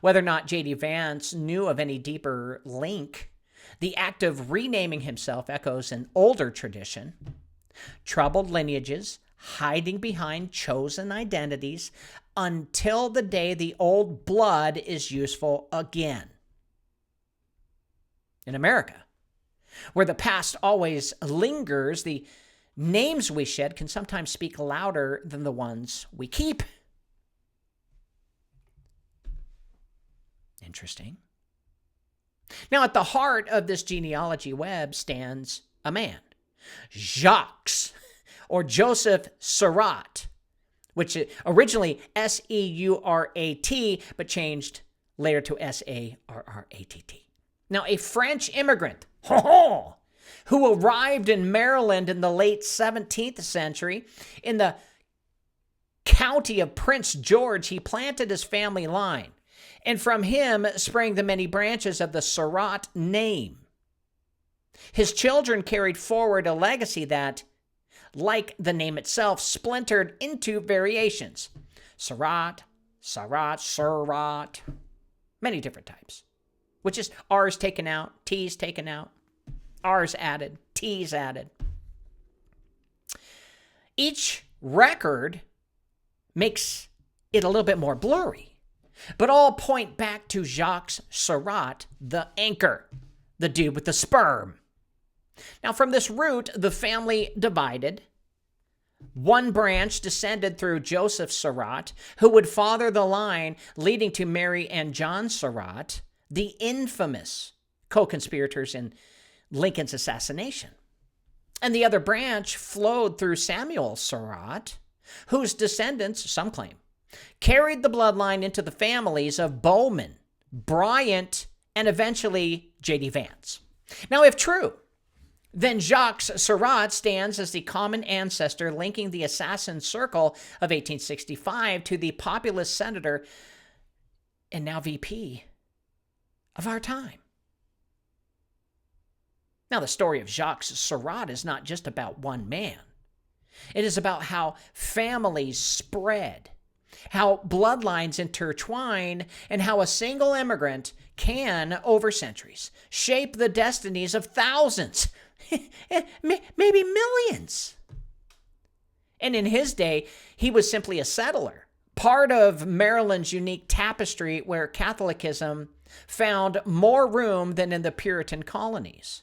Whether or not J.D. Vance knew of any deeper link, the act of renaming himself echoes an older tradition. Troubled lineages, hiding behind chosen identities until the day the old blood is useful again. In America, where the past always lingers, the names we shed can sometimes speak louder than the ones we keep. Interesting. Now, at the heart of this genealogy web stands a man, Jacques, or Joseph Surratt, which is originally Seurat, but changed later to Sarratt. Now, a French immigrant who arrived in Maryland in the late 17th century in the county of Prince George, he planted his family line, and from him sprang the many branches of the Surratt name. His children carried forward a legacy that, like the name itself, splintered into variations. Surratt, many different types, which is R's taken out, T's taken out, R's added, T's added. Each record makes it a little bit more blurry, but all point back to Jacques Surratt, the anchor, the dude with the sperm. Now, from this root, the family divided. One branch descended through Joseph Surratt, who would father the line leading to Mary and John Surratt, the infamous co-conspirators in Lincoln's assassination. And the other branch flowed through Samuel Surratt, whose descendants, some claim, carried the bloodline into the families of Bowman, Bryant, and eventually J.D. Vance. Now, if true, then Jacques Surratt stands as the common ancestor linking the assassin circle of 1865 to the populist senator and now VP of our time. Now, the story of Jacques Surratt is not just about one man. It is about how families spread, how bloodlines intertwine, and how a single immigrant can, over centuries, shape the destinies of thousands, maybe millions. And in his day, he was simply a settler, part of Maryland's unique tapestry where Catholicism found more room than in the Puritan colonies.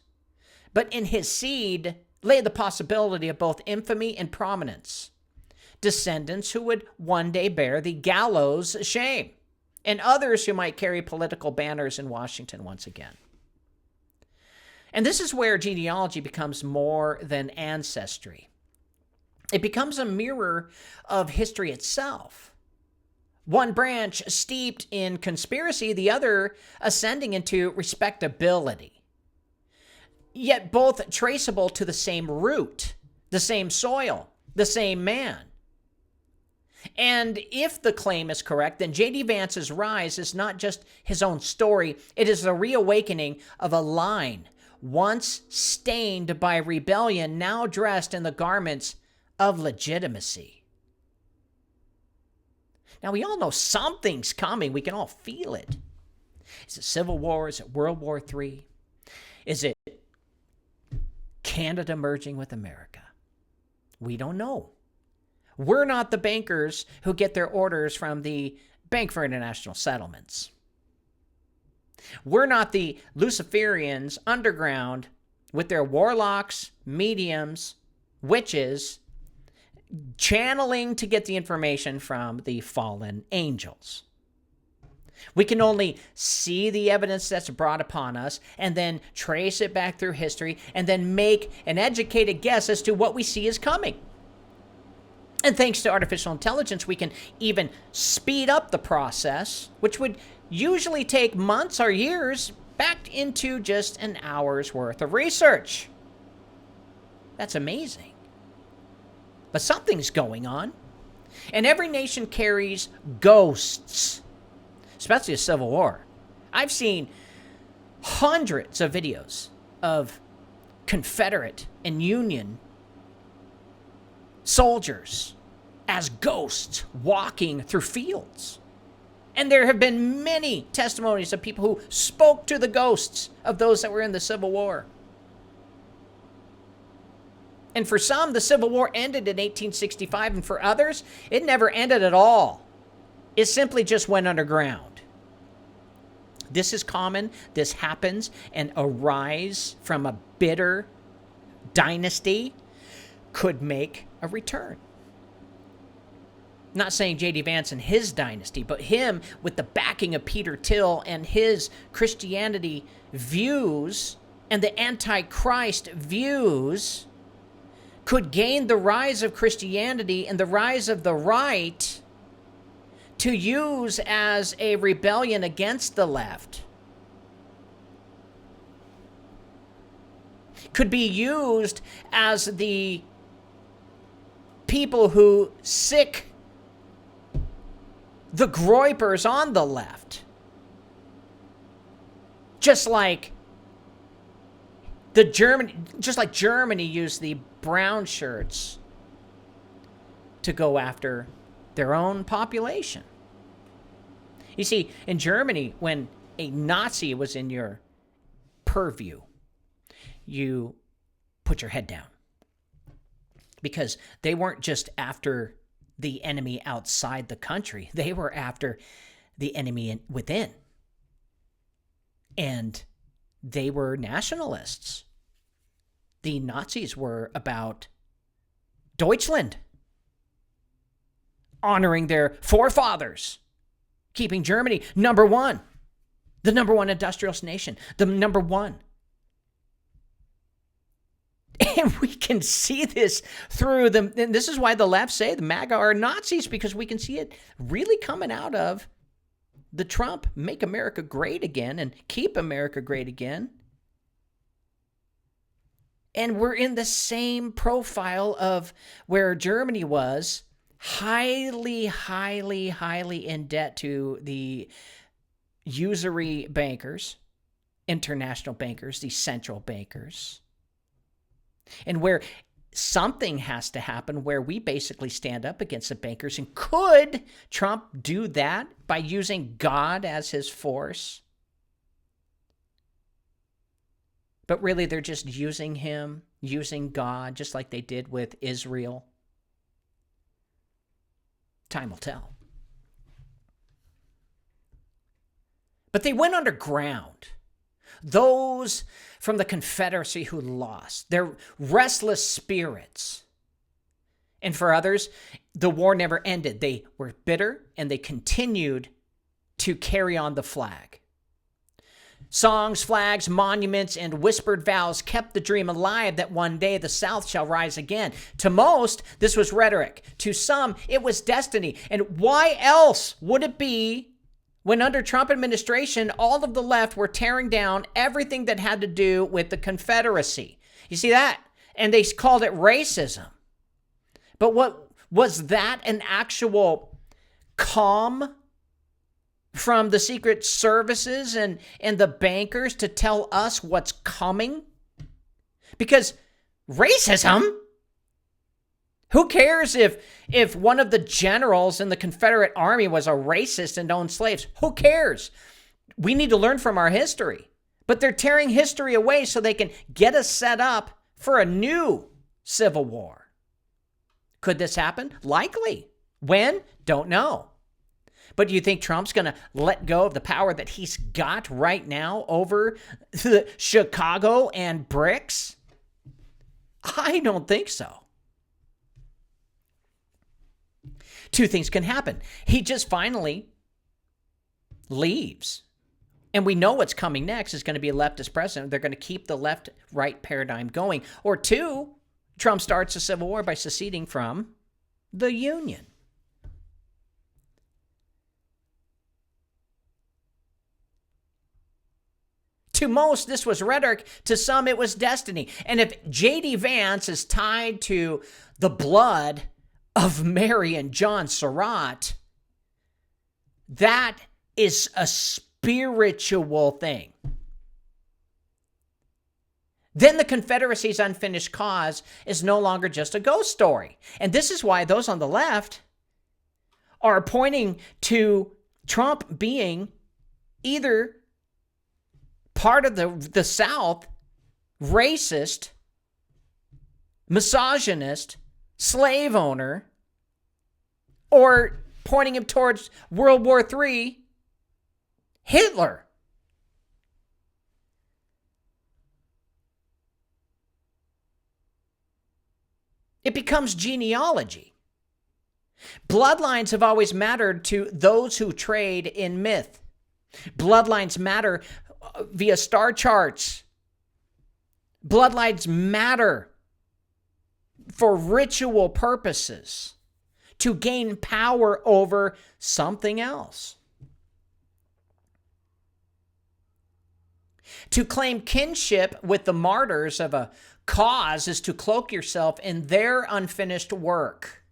But in his seed lay the possibility of both infamy and prominence, descendants who would one day bear the gallows shame, and others who might carry political banners in Washington once again. And this is where genealogy becomes more than ancestry. It becomes a mirror of history itself. One branch steeped in conspiracy, the other ascending into respectability. Yet both traceable to the same root, the same soil, the same man. And if the claim is correct, then J.D. Vance's rise is not just his own story. It is the reawakening of a line once stained by rebellion, now dressed in the garments of legitimacy. Now, we all know something's coming. We can all feel it. Is it Civil War? Is it World War III? Is it Canada merging with America? We don't know. We're not the bankers who get their orders from the Bank for International Settlements. We're not the Luciferians underground with their warlocks, mediums, witches, channeling to get the information from the fallen angels. We can only see the evidence that's brought upon us and then trace it back through history and then make an educated guess as to what we see is coming. And thanks to artificial intelligence, we can even speed up the process, which would usually take months or years, back into just an hour's worth of research. That's amazing. But something's going on. And every nation carries ghosts, especially a civil war. I've seen hundreds of videos of Confederate and Union soldiers as ghosts walking through fields. And there have been many testimonies of people who spoke to the ghosts of those that were in the Civil War. And for some, the Civil War ended in 1865, and for others, it never ended at all. It simply just went underground. This is common. This happens, and a rise from a bitter dynasty could make a return. Not saying J.D. Vance and his dynasty, but him with the backing of Peter Thiel and his Christianity views and the Antichrist views could gain the rise of Christianity and the rise of the right to use as a rebellion against the left. Could be used as the people who sick the groypers on the left. Just like Germany used the brown shirts to go after their own population. You see, in Germany, when a Nazi was in your purview, you put your head down. Because they weren't just after the enemy outside the country. They were after the enemy within. And they were nationalists. The Nazis were about Deutschland, honoring their forefathers, keeping Germany number one, the number one industrialist nation, the number one. And we can see this through them. And this is why the left say the MAGA are Nazis, because we can see it really coming out of the Trump Make America Great Again and Keep America Great Again. And we're in the same profile of where Germany was, highly, highly, highly in debt to the usury bankers, international bankers, the central bankers. And where something has to happen where we basically stand up against the bankers. And could Trump do that by using God as his force? But really, they're just using him, using God, just like they did with Israel. Time will tell. But they went underground. Those from the Confederacy who lost, their restless spirits. And for others, the war never ended. They were bitter and they continued to carry on the flag. Songs, flags, monuments, and whispered vows kept the dream alive that one day the South shall rise again. To most, this was rhetoric. To some, it was destiny. And why else would it be when under Trump administration, all of the left were tearing down everything that had to do with the Confederacy? You see that? And they called it racism. But what was that an actual calm from the secret services and the bankers to tell us what's coming? Because racism? Who cares if one of the generals in the Confederate Army was a racist and owned slaves? Who cares? We need to learn from our history. But they're tearing history away so they can get us set up for a new civil war. Could this happen? Likely. When? Don't know. But do you think Trump's going to let go of the power that he's got right now over Chicago and BRICS? I don't think so. Two things can happen. He just finally leaves. And we know what's coming next is going to be a leftist president. They're going to keep the left-right paradigm going. Or two, Trump starts a civil war by seceding from the Union. To most, this was rhetoric. To some, it was destiny. And if J.D. Vance is tied to the blood of Mary and John Surratt, that is a spiritual thing. Then the Confederacy's unfinished cause is no longer just a ghost story. And this is why those on the left are pointing to Trump being either part of the South, racist, misogynist, slave owner, or pointing him towards World War III, Hitler. It becomes genealogy. Bloodlines have always mattered to those who trade in myth. Bloodlines matter via star charts. Bloodlines matter for ritual purposes to gain power over something else. To claim kinship with the martyrs of a cause is to cloak yourself in their unfinished work.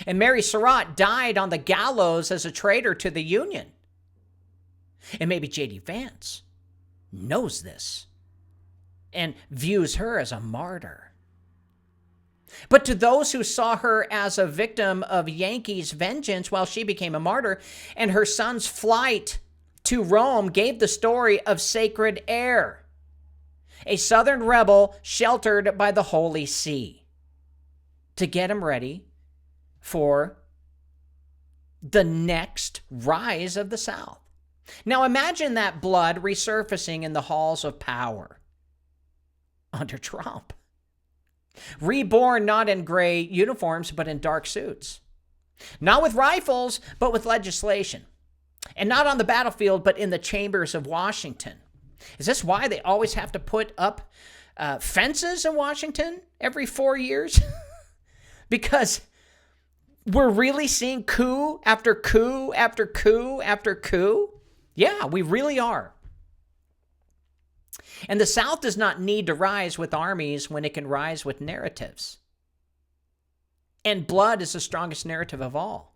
And Mary Surratt died on the gallows as a traitor to the Union. And maybe J.D. Vance knows this and views her as a martyr. But to those who saw her as a victim of Yankees' vengeance while she became a martyr, and her son's flight to Rome gave the story of sacred air, a Southern rebel sheltered by the Holy See, to get him ready for the next rise of the South. Now imagine that blood resurfacing in the halls of power under Trump. Reborn not in gray uniforms, but in dark suits. Not with rifles, but with legislation. And not on the battlefield, but in the chambers of Washington. Is this why they always have to put up fences in Washington every 4 years? Because we're really seeing coup after coup after coup after coup. Yeah, we really are. And the South does not need to rise with armies when it can rise with narratives. And blood is the strongest narrative of all.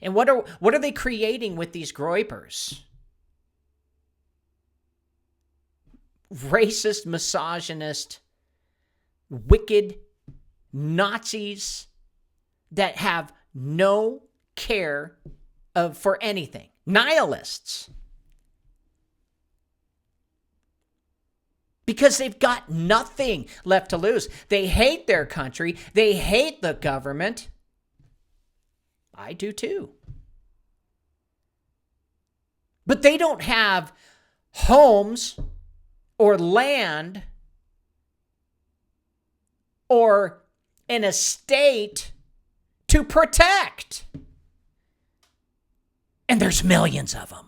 And what are they creating with these groypers? Racist, misogynist, wicked Nazis that have no care for anything. Nihilists. Because they've got nothing left to lose. They hate their country. They hate the government. I do too. But they don't have homes or land or an estate to protect. And there's millions of them.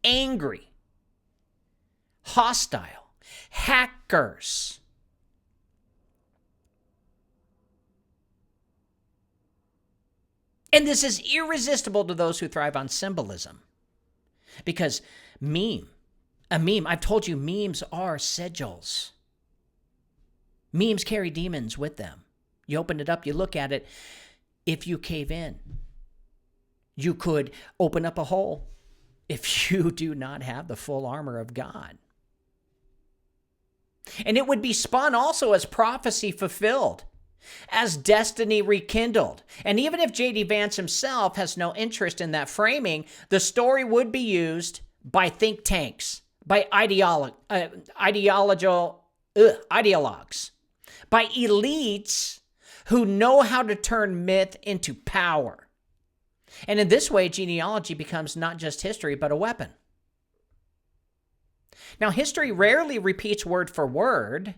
Angry, hostile, hackers. And this is irresistible to those who thrive on symbolism. Because a meme, I've told you, memes are sigils. Memes carry demons with them. You open it up, you look at it. If you cave in, you could open up a hole if you do not have the full armor of God. And it would be spun also as prophecy fulfilled, as destiny rekindled. And even if J.D. Vance himself has no interest in that framing, the story would be used by think tanks, by ideologues, by elites who know how to turn myth into power. And in this way, genealogy becomes not just history, but a weapon. Now, history rarely repeats word for word,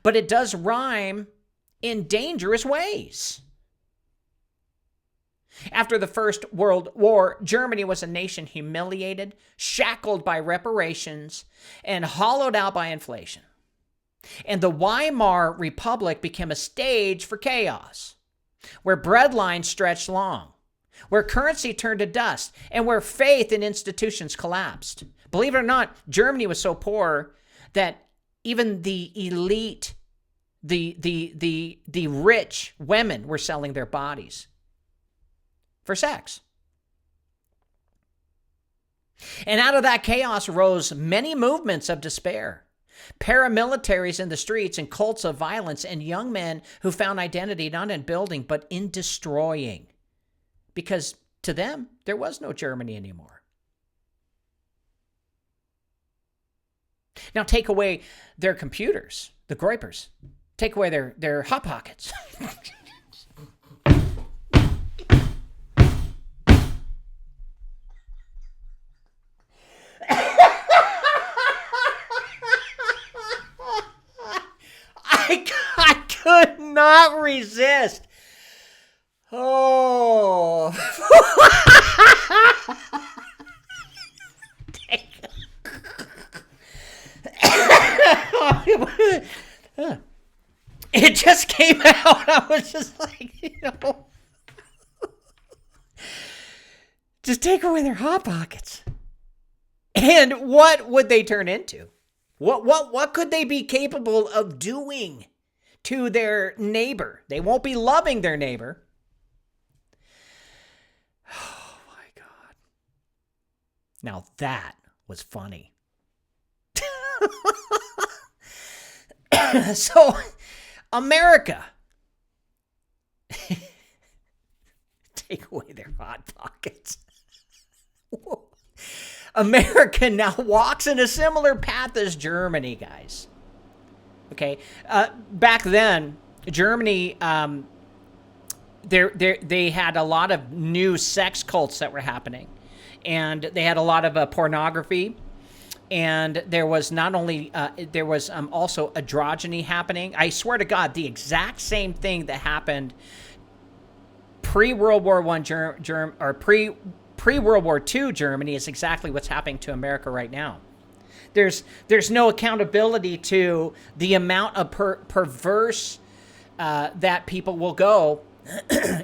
but it does rhyme in dangerous ways. After the First World War, Germany was a nation humiliated, shackled by reparations, and hollowed out by inflation. And the Weimar Republic became a stage for chaos, where breadlines stretched long, where currency turned to dust, and where faith in institutions collapsed. Believe it or not, Germany was so poor that even the elite, the rich women were selling their bodies for sex. And out of that chaos rose many movements of despair, paramilitaries in the streets and cults of violence, and young men who found identity not in building but in destroying. Because to them, there was no Germany anymore. Now take away their computers, the groypers. Take away their hot pockets. I could not resist came out, I was just like, just take away their hot pockets. And what would they turn into? What could they be capable of doing to their neighbor? They won't be loving their neighbor. Oh my God. Now that was funny. So, America. Take away their hot pockets. America now walks in a similar path as Germany, guys. Okay, back then, Germany, they had a lot of new sex cults that were happening, and they had a lot of pornography, and there was not only there was also androgyny happening. I swear to God, the exact same thing that happened pre-World War I pre-World War II Germany is exactly what's happening to America right now. There's no accountability to the amount of perverse that people will go,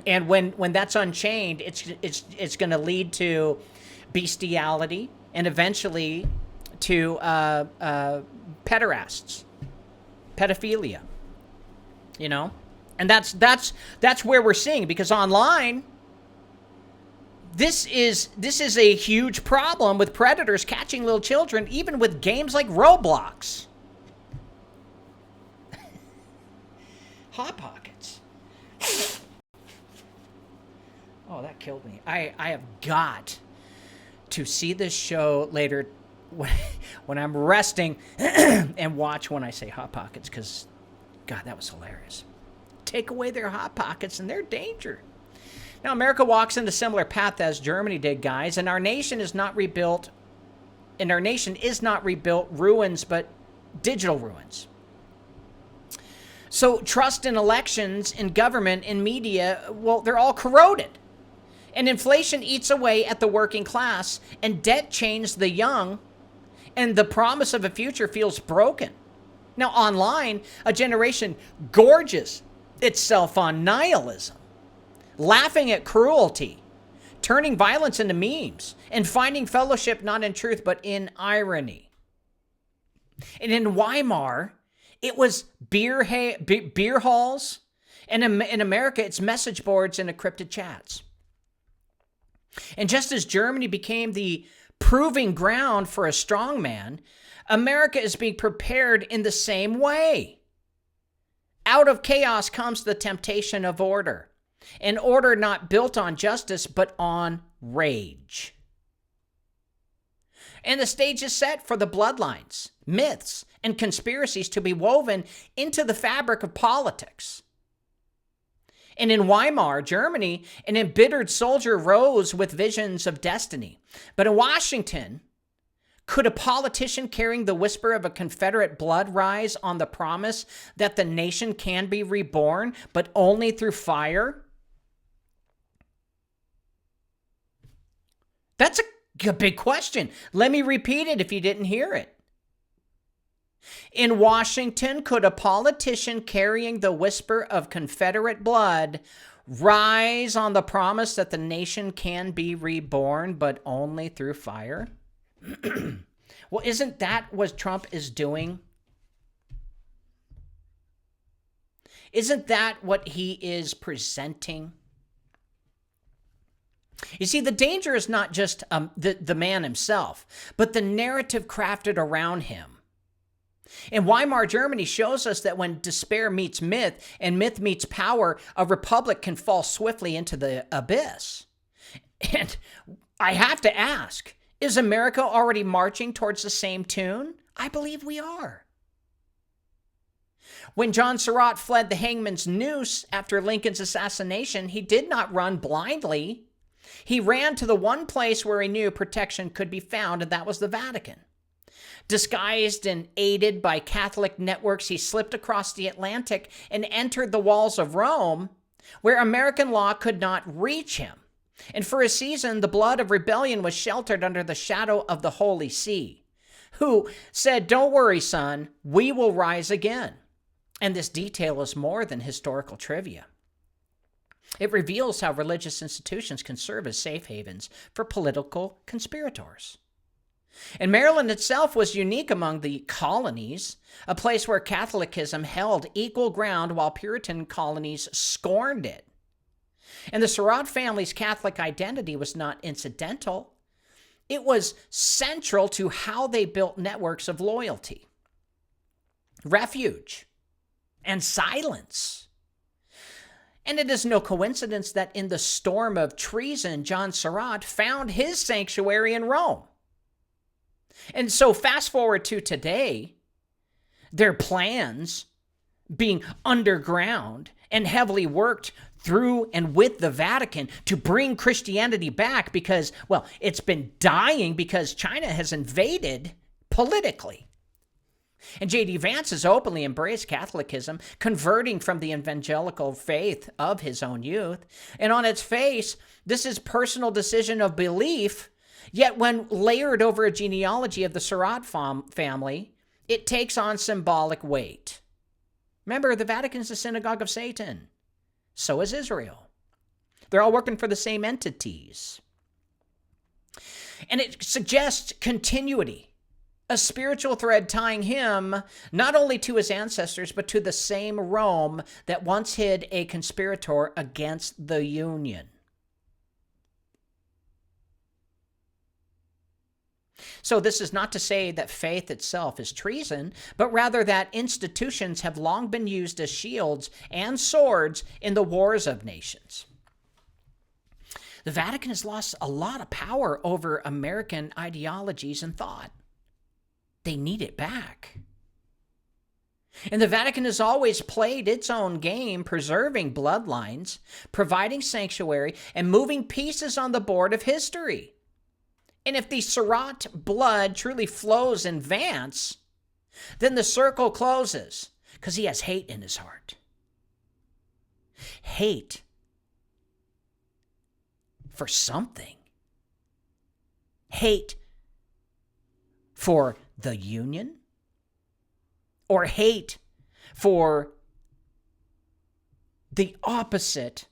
and when that's unchained, it's going to lead to bestiality and eventually to pederasts, pedophilia. And that's where we're seeing, because online, this is a huge problem with predators catching little children, even with games like Roblox. Hot pockets. Oh, that killed me. I have got to see this show later when I'm resting and watch when I say hot pockets, because, God, that was hilarious. Take away their hot pockets and they're danger. Now, America walks in a similar path as Germany did, guys, and our nation is not rebuilt. And our nation is not rebuilt ruins, but digital ruins. So trust in elections, in government, in media, well, they're all corroded. And inflation eats away at the working class, and debt chains the young, and the promise of a future feels broken. Now, online, a generation gorges itself on nihilism, laughing at cruelty, turning violence into memes, and finding fellowship not in truth but in irony. And in Weimar, it was beer halls, and in America, it's message boards and encrypted chats. And just as Germany became the proving ground for a strong man, America is being prepared in the same way. Out of chaos comes the temptation of order. An order not built on justice, but on rage. And the stage is set for the bloodlines, myths, and conspiracies to be woven into the fabric of politics. And in Weimar, Germany, an embittered soldier rose with visions of destiny. But in Washington, could a politician carrying the whisper of a Confederate blood rise on the promise that the nation can be reborn, but only through fire? That's a big question. Let me repeat it if you didn't hear it. In Washington, could a politician carrying the whisper of Confederate blood rise on the promise that the nation can be reborn, but only through fire? Well, isn't that what Trump is doing? Isn't that what he is presenting? You see, the danger is not just the man himself, but the narrative crafted around him. And Weimar Germany shows us that when despair meets myth and myth meets power, a republic can fall swiftly into the abyss. And I have to ask, is America already marching towards the same tune? I believe we are. When John Surratt fled the hangman's noose after Lincoln's assassination, he did not run blindly. He ran to the one place where he knew protection could be found, and that was the Vatican. Disguised and aided by Catholic networks, he slipped across the Atlantic and entered the walls of Rome, where American law could not reach him. And for a season, the blood of rebellion was sheltered under the shadow of the Holy See, who said, "Don't worry, son, we will rise again." And this detail is more than historical trivia. It reveals how religious institutions can serve as safe havens for political conspirators. And Maryland itself was unique among the colonies, a place where Catholicism held equal ground while Puritan colonies scorned it. And the Surratt family's Catholic identity was not incidental. It was central to how they built networks of loyalty, refuge, and silence. And it is no coincidence that in the storm of treason, John Surratt found his sanctuary in Rome. And so fast forward to today, their plans being underground and heavily worked through and with the Vatican to bring Christianity back because, well, it's been dying because China has invaded politically. And J.D. Vance has openly embraced Catholicism, converting from the evangelical faith of his own youth. And on its face, this is personal decision of belief. Yet when layered over a genealogy of the Surratt family, it takes on symbolic weight. Remember, the Vatican is the synagogue of Satan. So is Israel. They're all working for the same entities. And it suggests continuity, a spiritual thread tying him not only to his ancestors, but to the same Rome that once hid a conspirator against the Union. So this is not to say that faith itself is treason, but rather that institutions have long been used as shields and swords in the wars of nations. The Vatican has lost a lot of power over American ideologies and thought. They need it back. And the Vatican has always played its own game, preserving bloodlines, providing sanctuary, and moving pieces on the board of history. And if the Surratt blood truly flows in Vance, then the circle closes because he has hate in his heart. Hate for something. Hate for the Union, or hate for the opposite,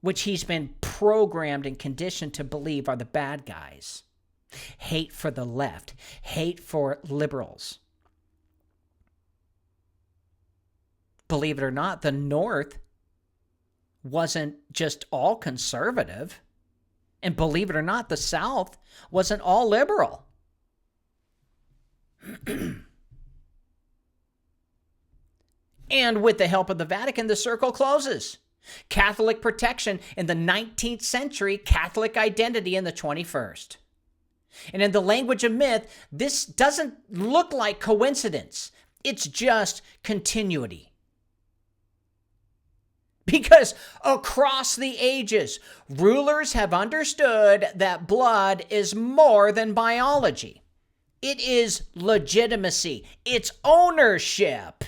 which he's been programmed and conditioned to believe are the bad guys. Hate for the left, hate for liberals. Believe it or not, the North wasn't just all conservative. And believe it or not, the South wasn't all liberal. And with the help of the Vatican, the circle closes. Catholic protection in the 19th century, Catholic identity in the 21st. And in the language of myth, this doesn't look like coincidence. It's just continuity. Because across the ages, rulers have understood that blood is more than biology. It is legitimacy. It's ownership.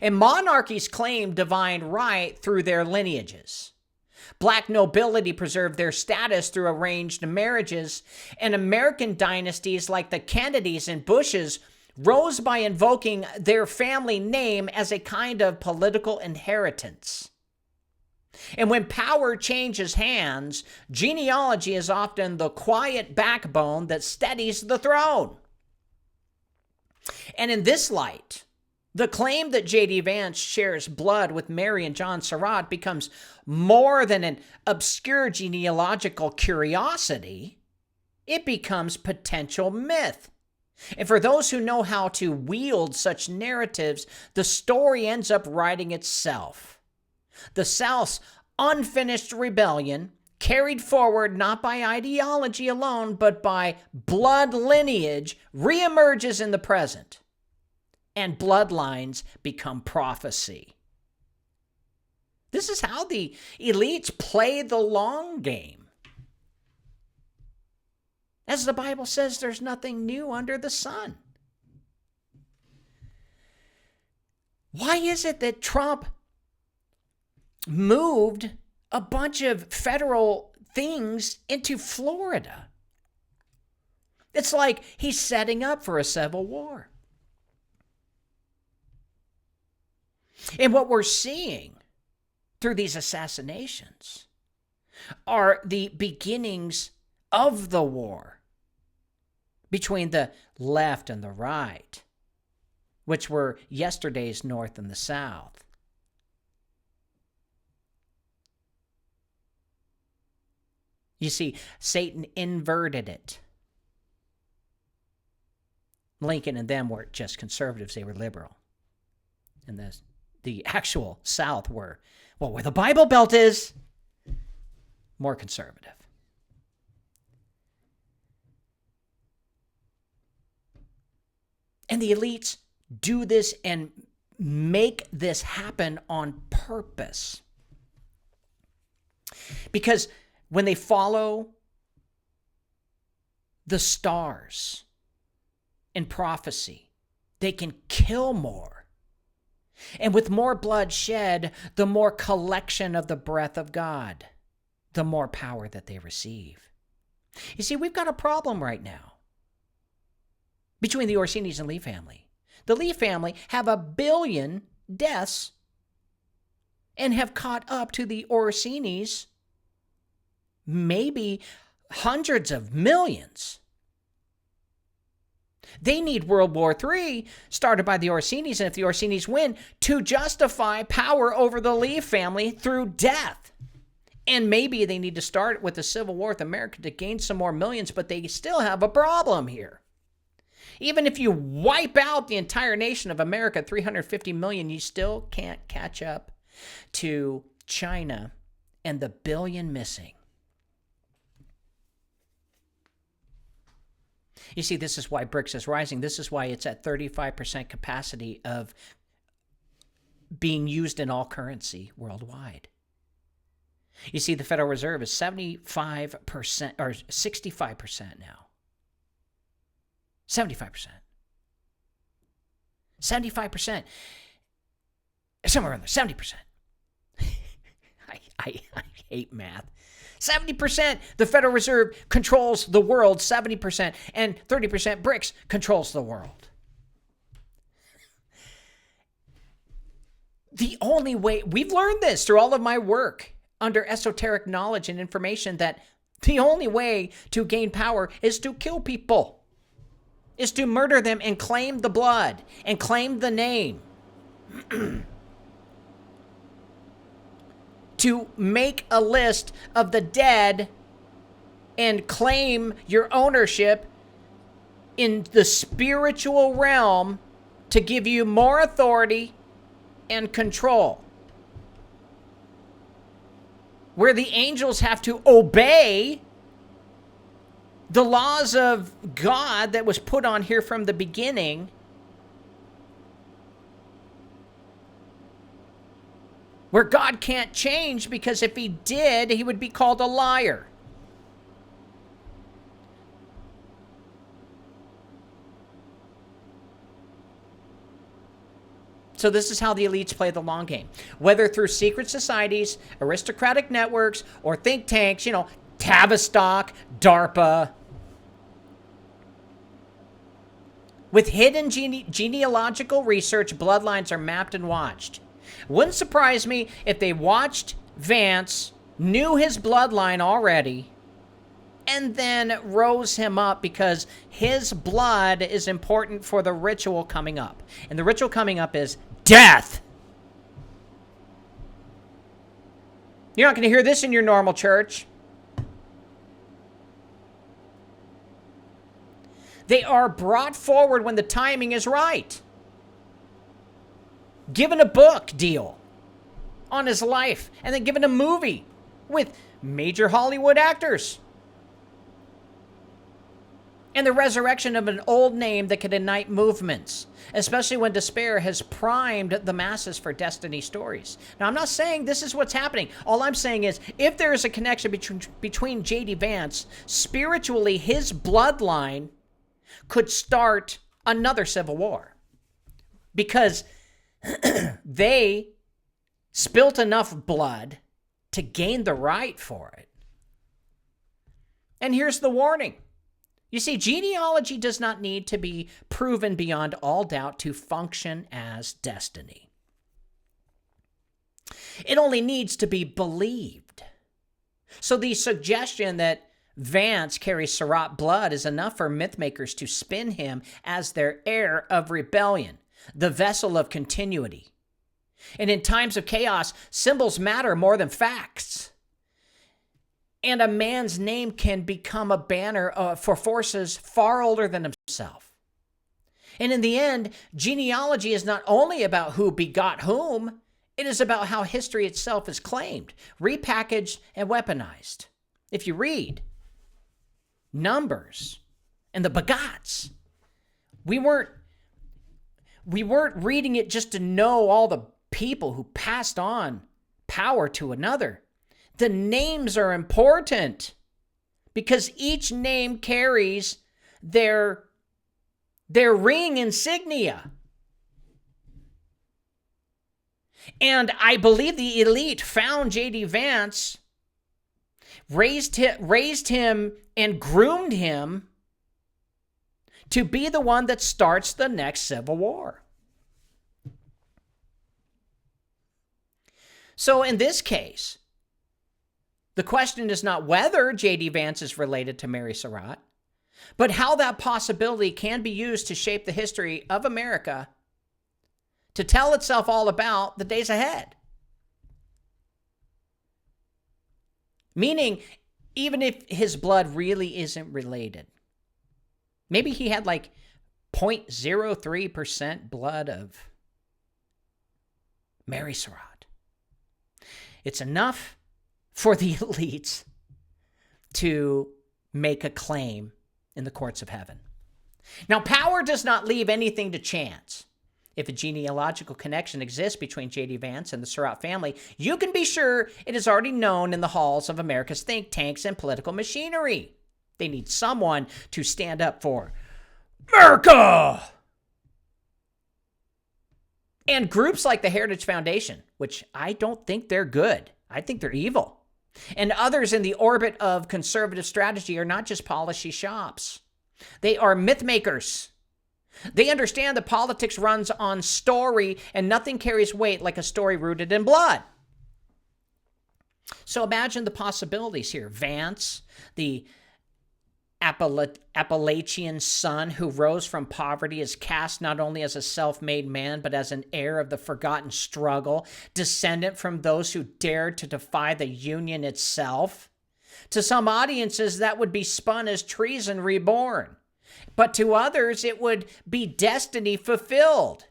And monarchies claim divine right through their lineages. Black nobility preserved their status through arranged marriages, and American dynasties like the Kennedys and Bushes rose by invoking their family name as a kind of political inheritance. And when power changes hands, genealogy is often the quiet backbone that steadies the throne. And in this light, the claim that J.D. Vance shares blood with Mary and John Surratt becomes more than an obscure genealogical curiosity. It becomes potential myth. And for those who know how to wield such narratives, the story ends up writing itself. The South's unfinished rebellion, carried forward not by ideology alone, but by blood lineage, reemerges in the present. And bloodlines become prophecy. This is how the elites play the long game. As the Bible says, there's nothing new under the sun. Why is it that Trump moved a bunch of federal things into Florida? It's like he's setting up for a civil war. And what we're seeing through these assassinations are the beginnings of the war between the left and the right, which were yesterday's North and the South. You see, Satan inverted it. Lincoln and them weren't just conservatives, they were liberal. And the actual South were, well, where the Bible Belt is, more conservative. And the elites do this and make this happen on purpose. Because when they follow the stars in prophecy, they can kill more. And with more blood shed, the more collection of the breath of God, the more power that they receive. You see, we've got a problem right now between the Orsinis and Lee family. The Lee family have 1 billion deaths and have caught up to the Orsinis maybe hundreds of millions. They need World War III, started by the Orsinis, and if the Orsinis win, to justify power over the Lee family through death. And maybe they need to start with the Civil War with America to gain some more millions, but they still have a problem here. Even if you wipe out the entire nation of America, 350 million, you still can't catch up to China and the 1 billion missing. You see, this is why BRICS is rising. This is why it's at 35% capacity of being used in all currency worldwide. You see, the Federal Reserve is 75% or 65% now. 75%. 75%. Somewhere around there, 70%. I hate math. 70%, the Federal Reserve controls the world, 70%, and 30% BRICS controls the world. The only way, we've learned this through all of my work under esoteric knowledge and information, that the only way to gain power is to kill people, is to murder them and claim the blood and claim the name. To make a list of the dead and claim your ownership in the spiritual realm to give you more authority and control. Where the angels have to obey the laws of God that was put on here from the beginning, where God can't change, because if he did, he would be called a liar. So this is how the elites play the long game. Whether through secret societies, aristocratic networks, or think tanks, Tavistock, DARPA. With hidden genealogical research, bloodlines are mapped and watched. Wouldn't surprise me if they watched Vance, knew his bloodline already, and then rose him up because his blood is important for the ritual coming up. And the ritual coming up is death. You're not going to hear this in your normal church. They are brought forward when the timing is right. Given a book deal on his life, and then given a movie with major Hollywood actors. And the resurrection of an old name that could ignite movements, especially when despair has primed the masses for destiny stories. Now, I'm not saying this is what's happening. All I'm saying is, if there is a connection between J.D. Vance, spiritually, his bloodline could start another civil war. Because they spilt enough blood to gain the right for it. And here's the warning. You see, genealogy does not need to be proven beyond all doubt to function as destiny. It only needs to be believed. So the suggestion that Vance carries Surratt blood is enough for mythmakers to spin him as their heir of rebellion, the vessel of continuity. And in times of chaos, symbols matter more than facts. And a man's name can become a banner for forces far older than himself. And in the end, genealogy is not only about who begot whom, it is about how history itself is claimed, repackaged, and weaponized. If you read Numbers and the begots, we weren't reading it just to know all the people who passed on power to another. The names are important because each name carries their ring insignia. And I believe the elite found J.D. Vance, raised him and groomed him to be the one that starts the next Civil War. So in this case, the question is not whether J.D. Vance is related to Mary Surratt, but how that possibility can be used to shape the history of America to tell itself all about the days ahead. Meaning, even if his blood really isn't related, maybe he had like 0.03% blood of Mary Surratt. It's enough for the elites to make a claim in the courts of heaven. Now, power does not leave anything to chance. If a genealogical connection exists between J.D. Vance and the Surratt family, you can be sure it is already known in the halls of America's think tanks and political machinery. They need someone to stand up for America! And groups like the Heritage Foundation, which I don't think they're good. I think they're evil. And others in the orbit of conservative strategy are not just policy shops. They are myth makers. They understand that politics runs on story and nothing carries weight like a story rooted in blood. So imagine the possibilities here. Vance, the Appalachian son who rose from poverty, is cast not only as a self-made man, but as an heir of the forgotten struggle, descendant from those who dared to defy the Union itself. To some audiences, that would be spun as treason reborn. But to others, it would be destiny fulfilled.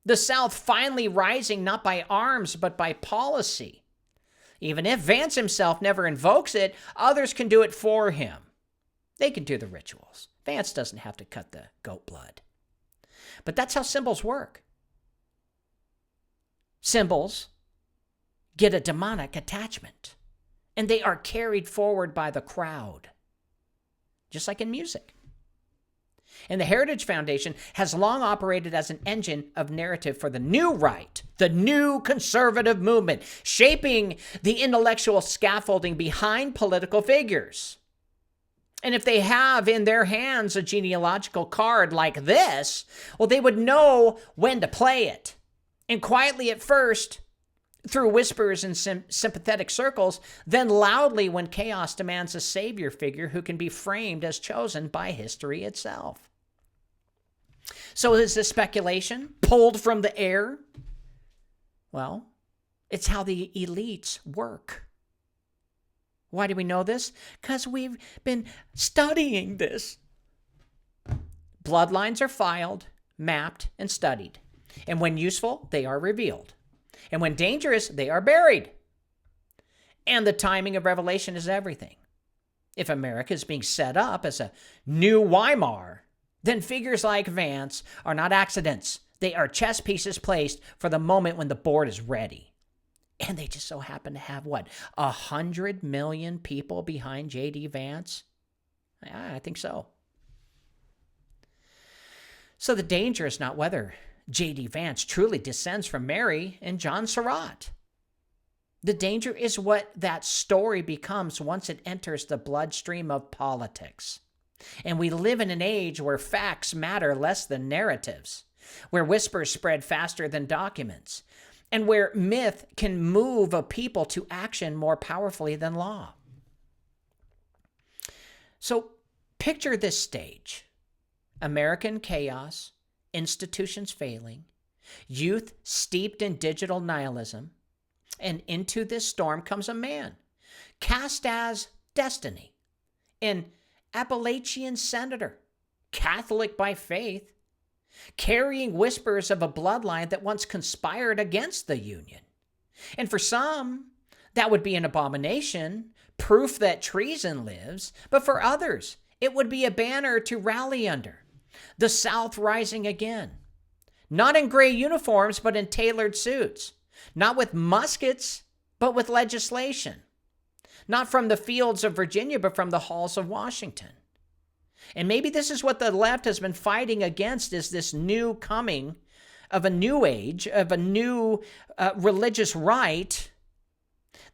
The South finally rising not by arms, but by policy. Even if Vance himself never invokes it, others can do it for him. They can do the rituals. Vance doesn't have to cut the goat blood. But that's how symbols work. Symbols get a demonic attachment, and they are carried forward by the crowd, just like in music. And the Heritage Foundation has long operated as an engine of narrative for the new right, the new conservative movement, shaping the intellectual scaffolding behind political figures. And if they have in their hands a genealogical card like this, well, they would know when to play it. And quietly at first, through whispers and sympathetic circles, then loudly when chaos demands a savior figure who can be framed as chosen by history itself. So is this speculation pulled from the air? Well, it's how the elites work. Why do we know this? Because we've been studying this. Bloodlines are filed, mapped, and studied. And when useful, they are revealed. And when dangerous, they are buried. And the timing of revelation is everything. If America is being set up as a new Weimar, then figures like Vance are not accidents. They are chess pieces placed for the moment when the board is ready. And they just so happen to have, 100 million people behind J.D. Vance? I think so. So the danger is not whether J.D. Vance truly descends from Mary and John Surratt. The danger is what that story becomes once it enters the bloodstream of politics. And we live in an age where facts matter less than narratives, where whispers spread faster than documents, and where myth can move a people to action more powerfully than law. So picture this stage: American chaos, institutions failing, youth steeped in digital nihilism, and into this storm comes a man cast as destiny, an Appalachian senator, Catholic by faith, carrying whispers of a bloodline that once conspired against the Union. And for some, that would be an abomination, proof that treason lives, but for others, it would be a banner to rally under. The South rising again. Not in gray uniforms, but in tailored suits. Not with muskets, but with legislation. Not from the fields of Virginia, but from the halls of Washington. And maybe this is what the left has been fighting against, is this new coming of a new age, of a new religious right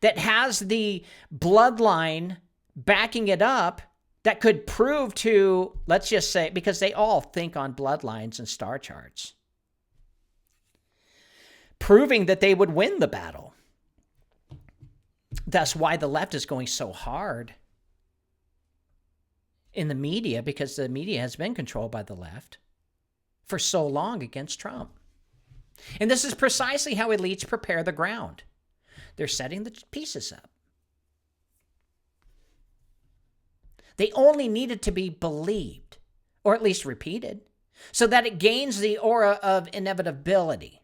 that has the bloodline backing it up, that could prove to, let's just say, because they all think on bloodlines and star charts, proving that they would win the battle. That's why the left is going so hard in the media, because the media has been controlled by the left for so long against Trump. And this is precisely how elites prepare the ground. They're setting the pieces up. They only need it to be believed, or at least repeated, so that it gains the aura of inevitability.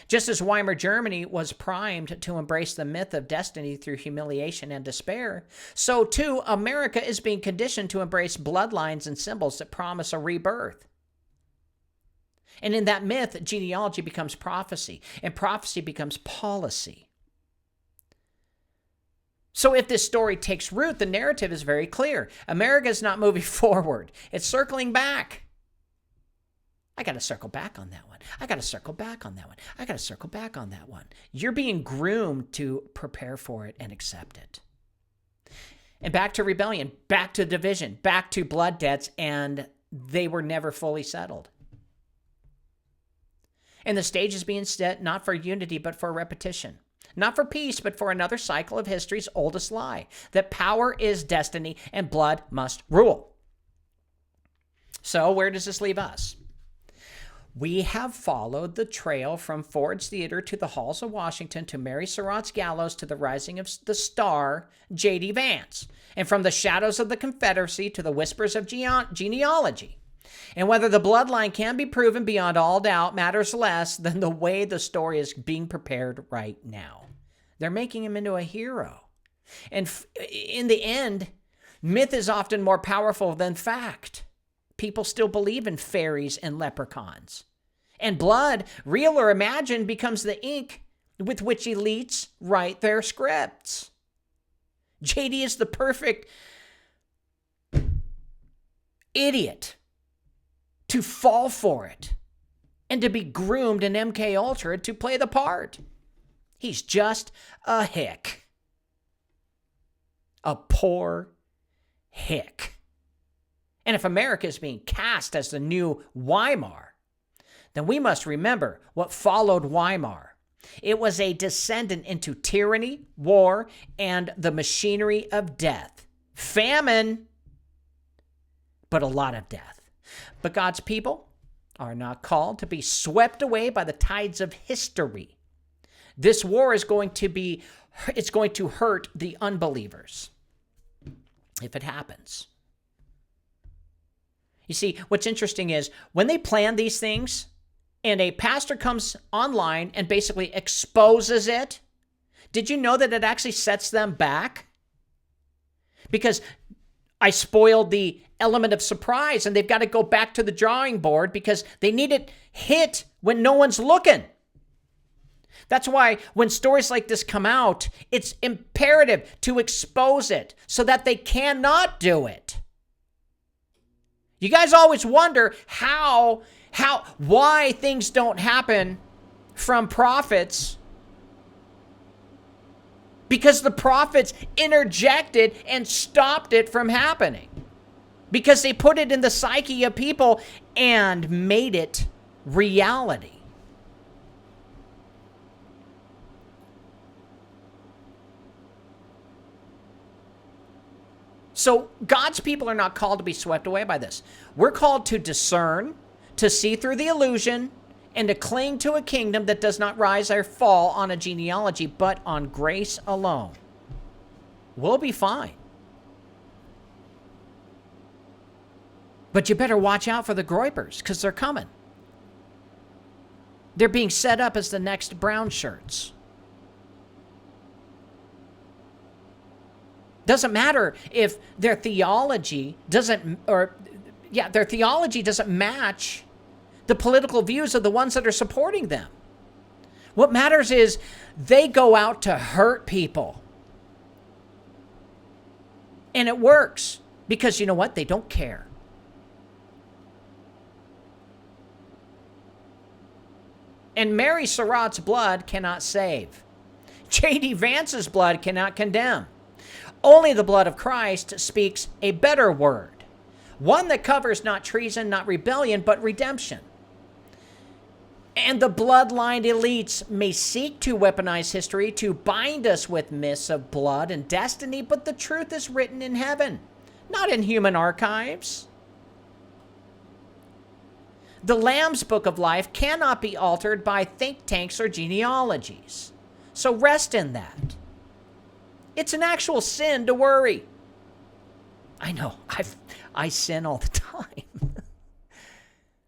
Just as Weimar Germany was primed to embrace the myth of destiny through humiliation and despair, so too America is being conditioned to embrace bloodlines and symbols that promise a rebirth. And in that myth, genealogy becomes prophecy, and prophecy becomes policy. So if this story takes root, the narrative is very clear. America is not moving forward. It's circling back. I got to circle back on that one. I got to circle back on that one. I got to circle back on that one. You're being groomed to prepare for it and accept it. And back to rebellion, back to division, back to blood debts, and they were never fully settled. And the stage is being set not for unity, but for repetition. Not for peace, but for another cycle of history's oldest lie, that power is destiny and blood must rule. So where does this leave us? We have followed the trail from Ford's Theater to the halls of Washington to Mary Surratt's gallows to the rising of the star, J.D. Vance, and from the shadows of the Confederacy to the whispers of genealogy. And whether the bloodline can be proven beyond all doubt matters less than the way the story is being prepared right now. They're making him into a hero. And in the end, myth is often more powerful than fact. People still believe in fairies and leprechauns. And blood, real or imagined, becomes the ink with which elites write their scripts. JD is the perfect idiot to fall for it and to be groomed in MK Ultra to play the part. He's just a hick. A poor hick. And if America is being cast as the new Weimar, then we must remember what followed Weimar. It was a descendant into tyranny, war, and the machinery of death. Famine, but a lot of death. But God's people are not called to be swept away by the tides of history. This war is going to hurt the unbelievers if it happens. You see, what's interesting is when they plan these things and a pastor comes online and basically exposes it, did you know that it actually sets them back? Because I spoiled the element of surprise and they've got to go back to the drawing board because they need it hit when no one's looking. That's why when stories like this come out, it's imperative to expose it so that they cannot do it. You guys always wonder why things don't happen from prophets. Because the prophets interjected and stopped it from happening. Because they put it in the psyche of people and made it reality. So God's people are not called to be swept away by this. We're called to discern, to see through the illusion, and to cling to a kingdom that does not rise or fall on a genealogy, but on grace alone. We'll be fine. But you better watch out for the groypers, because they're coming. They're being set up as the next brown shirts. Doesn't matter if their theology doesn't match the political views of the ones that are supporting them. What matters is they go out to hurt people. And it works because you know what? They don't care. And Mary Surratt's blood cannot save. J.D. Vance's blood cannot condemn. Only the blood of Christ speaks a better word. One that covers not treason, not rebellion, but redemption. And the bloodline elites may seek to weaponize history to bind us with myths of blood and destiny, but the truth is written in heaven, not in human archives. The Lamb's Book of Life cannot be altered by think tanks or genealogies. So rest in that. It's an actual sin to worry. I know, I sin all the time.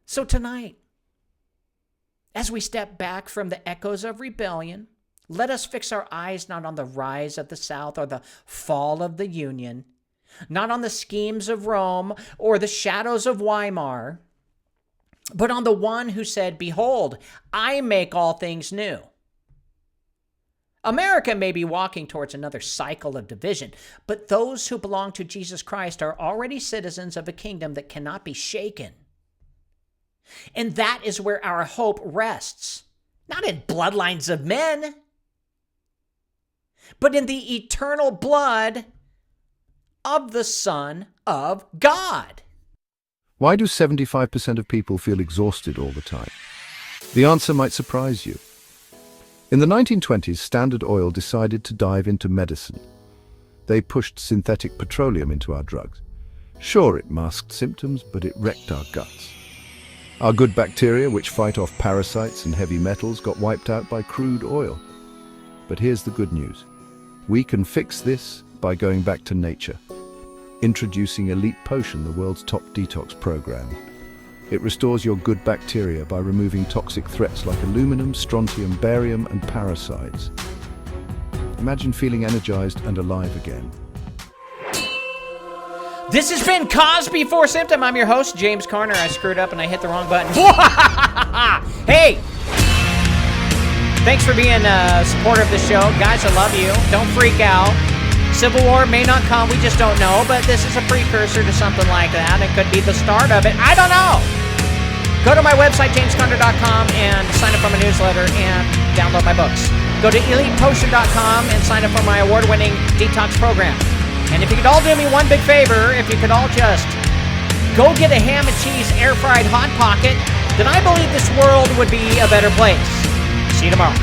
So tonight, as we step back from the echoes of rebellion, let us fix our eyes not on the rise of the South or the fall of the Union, not on the schemes of Rome or the shadows of Weimar, but on the one who said, "Behold, I make all things new." America may be walking towards another cycle of division, but those who belong to Jesus Christ are already citizens of a kingdom that cannot be shaken. And that is where our hope rests, not in bloodlines of men, but in the eternal blood of the Son of God. Why do 75% of people feel exhausted all the time? The answer might surprise you. In the 1920s, Standard Oil decided to dive into medicine. They pushed synthetic petroleum into our drugs. Sure, it masked symptoms, but it wrecked our guts. Our good bacteria, which fight off parasites and heavy metals, got wiped out by crude oil. But here's the good news. We can fix this by going back to nature. Introducing Elite Potion, the world's top detox program. It restores your good bacteria by removing toxic threats like aluminum, strontium, barium, and parasites. Imagine feeling energized and alive again. This has been Cause Before Symptom. I'm your host, James Carner. I screwed up and I hit the wrong button. Hey! Thanks for being a supporter of the show. Guys, I love you. Don't freak out. Civil War may not come, we just don't know, but this is a precursor to something like that. It could be the start of it. I don't know. Go to my website, jamescarner.com, and sign up for my newsletter and download my books. Go to elitepotion.com and sign up for my award-winning detox program. And if you could all do me one big favor, if you could all just go get a ham and cheese air-fried Hot Pocket, then I believe this world would be a better place. See you tomorrow.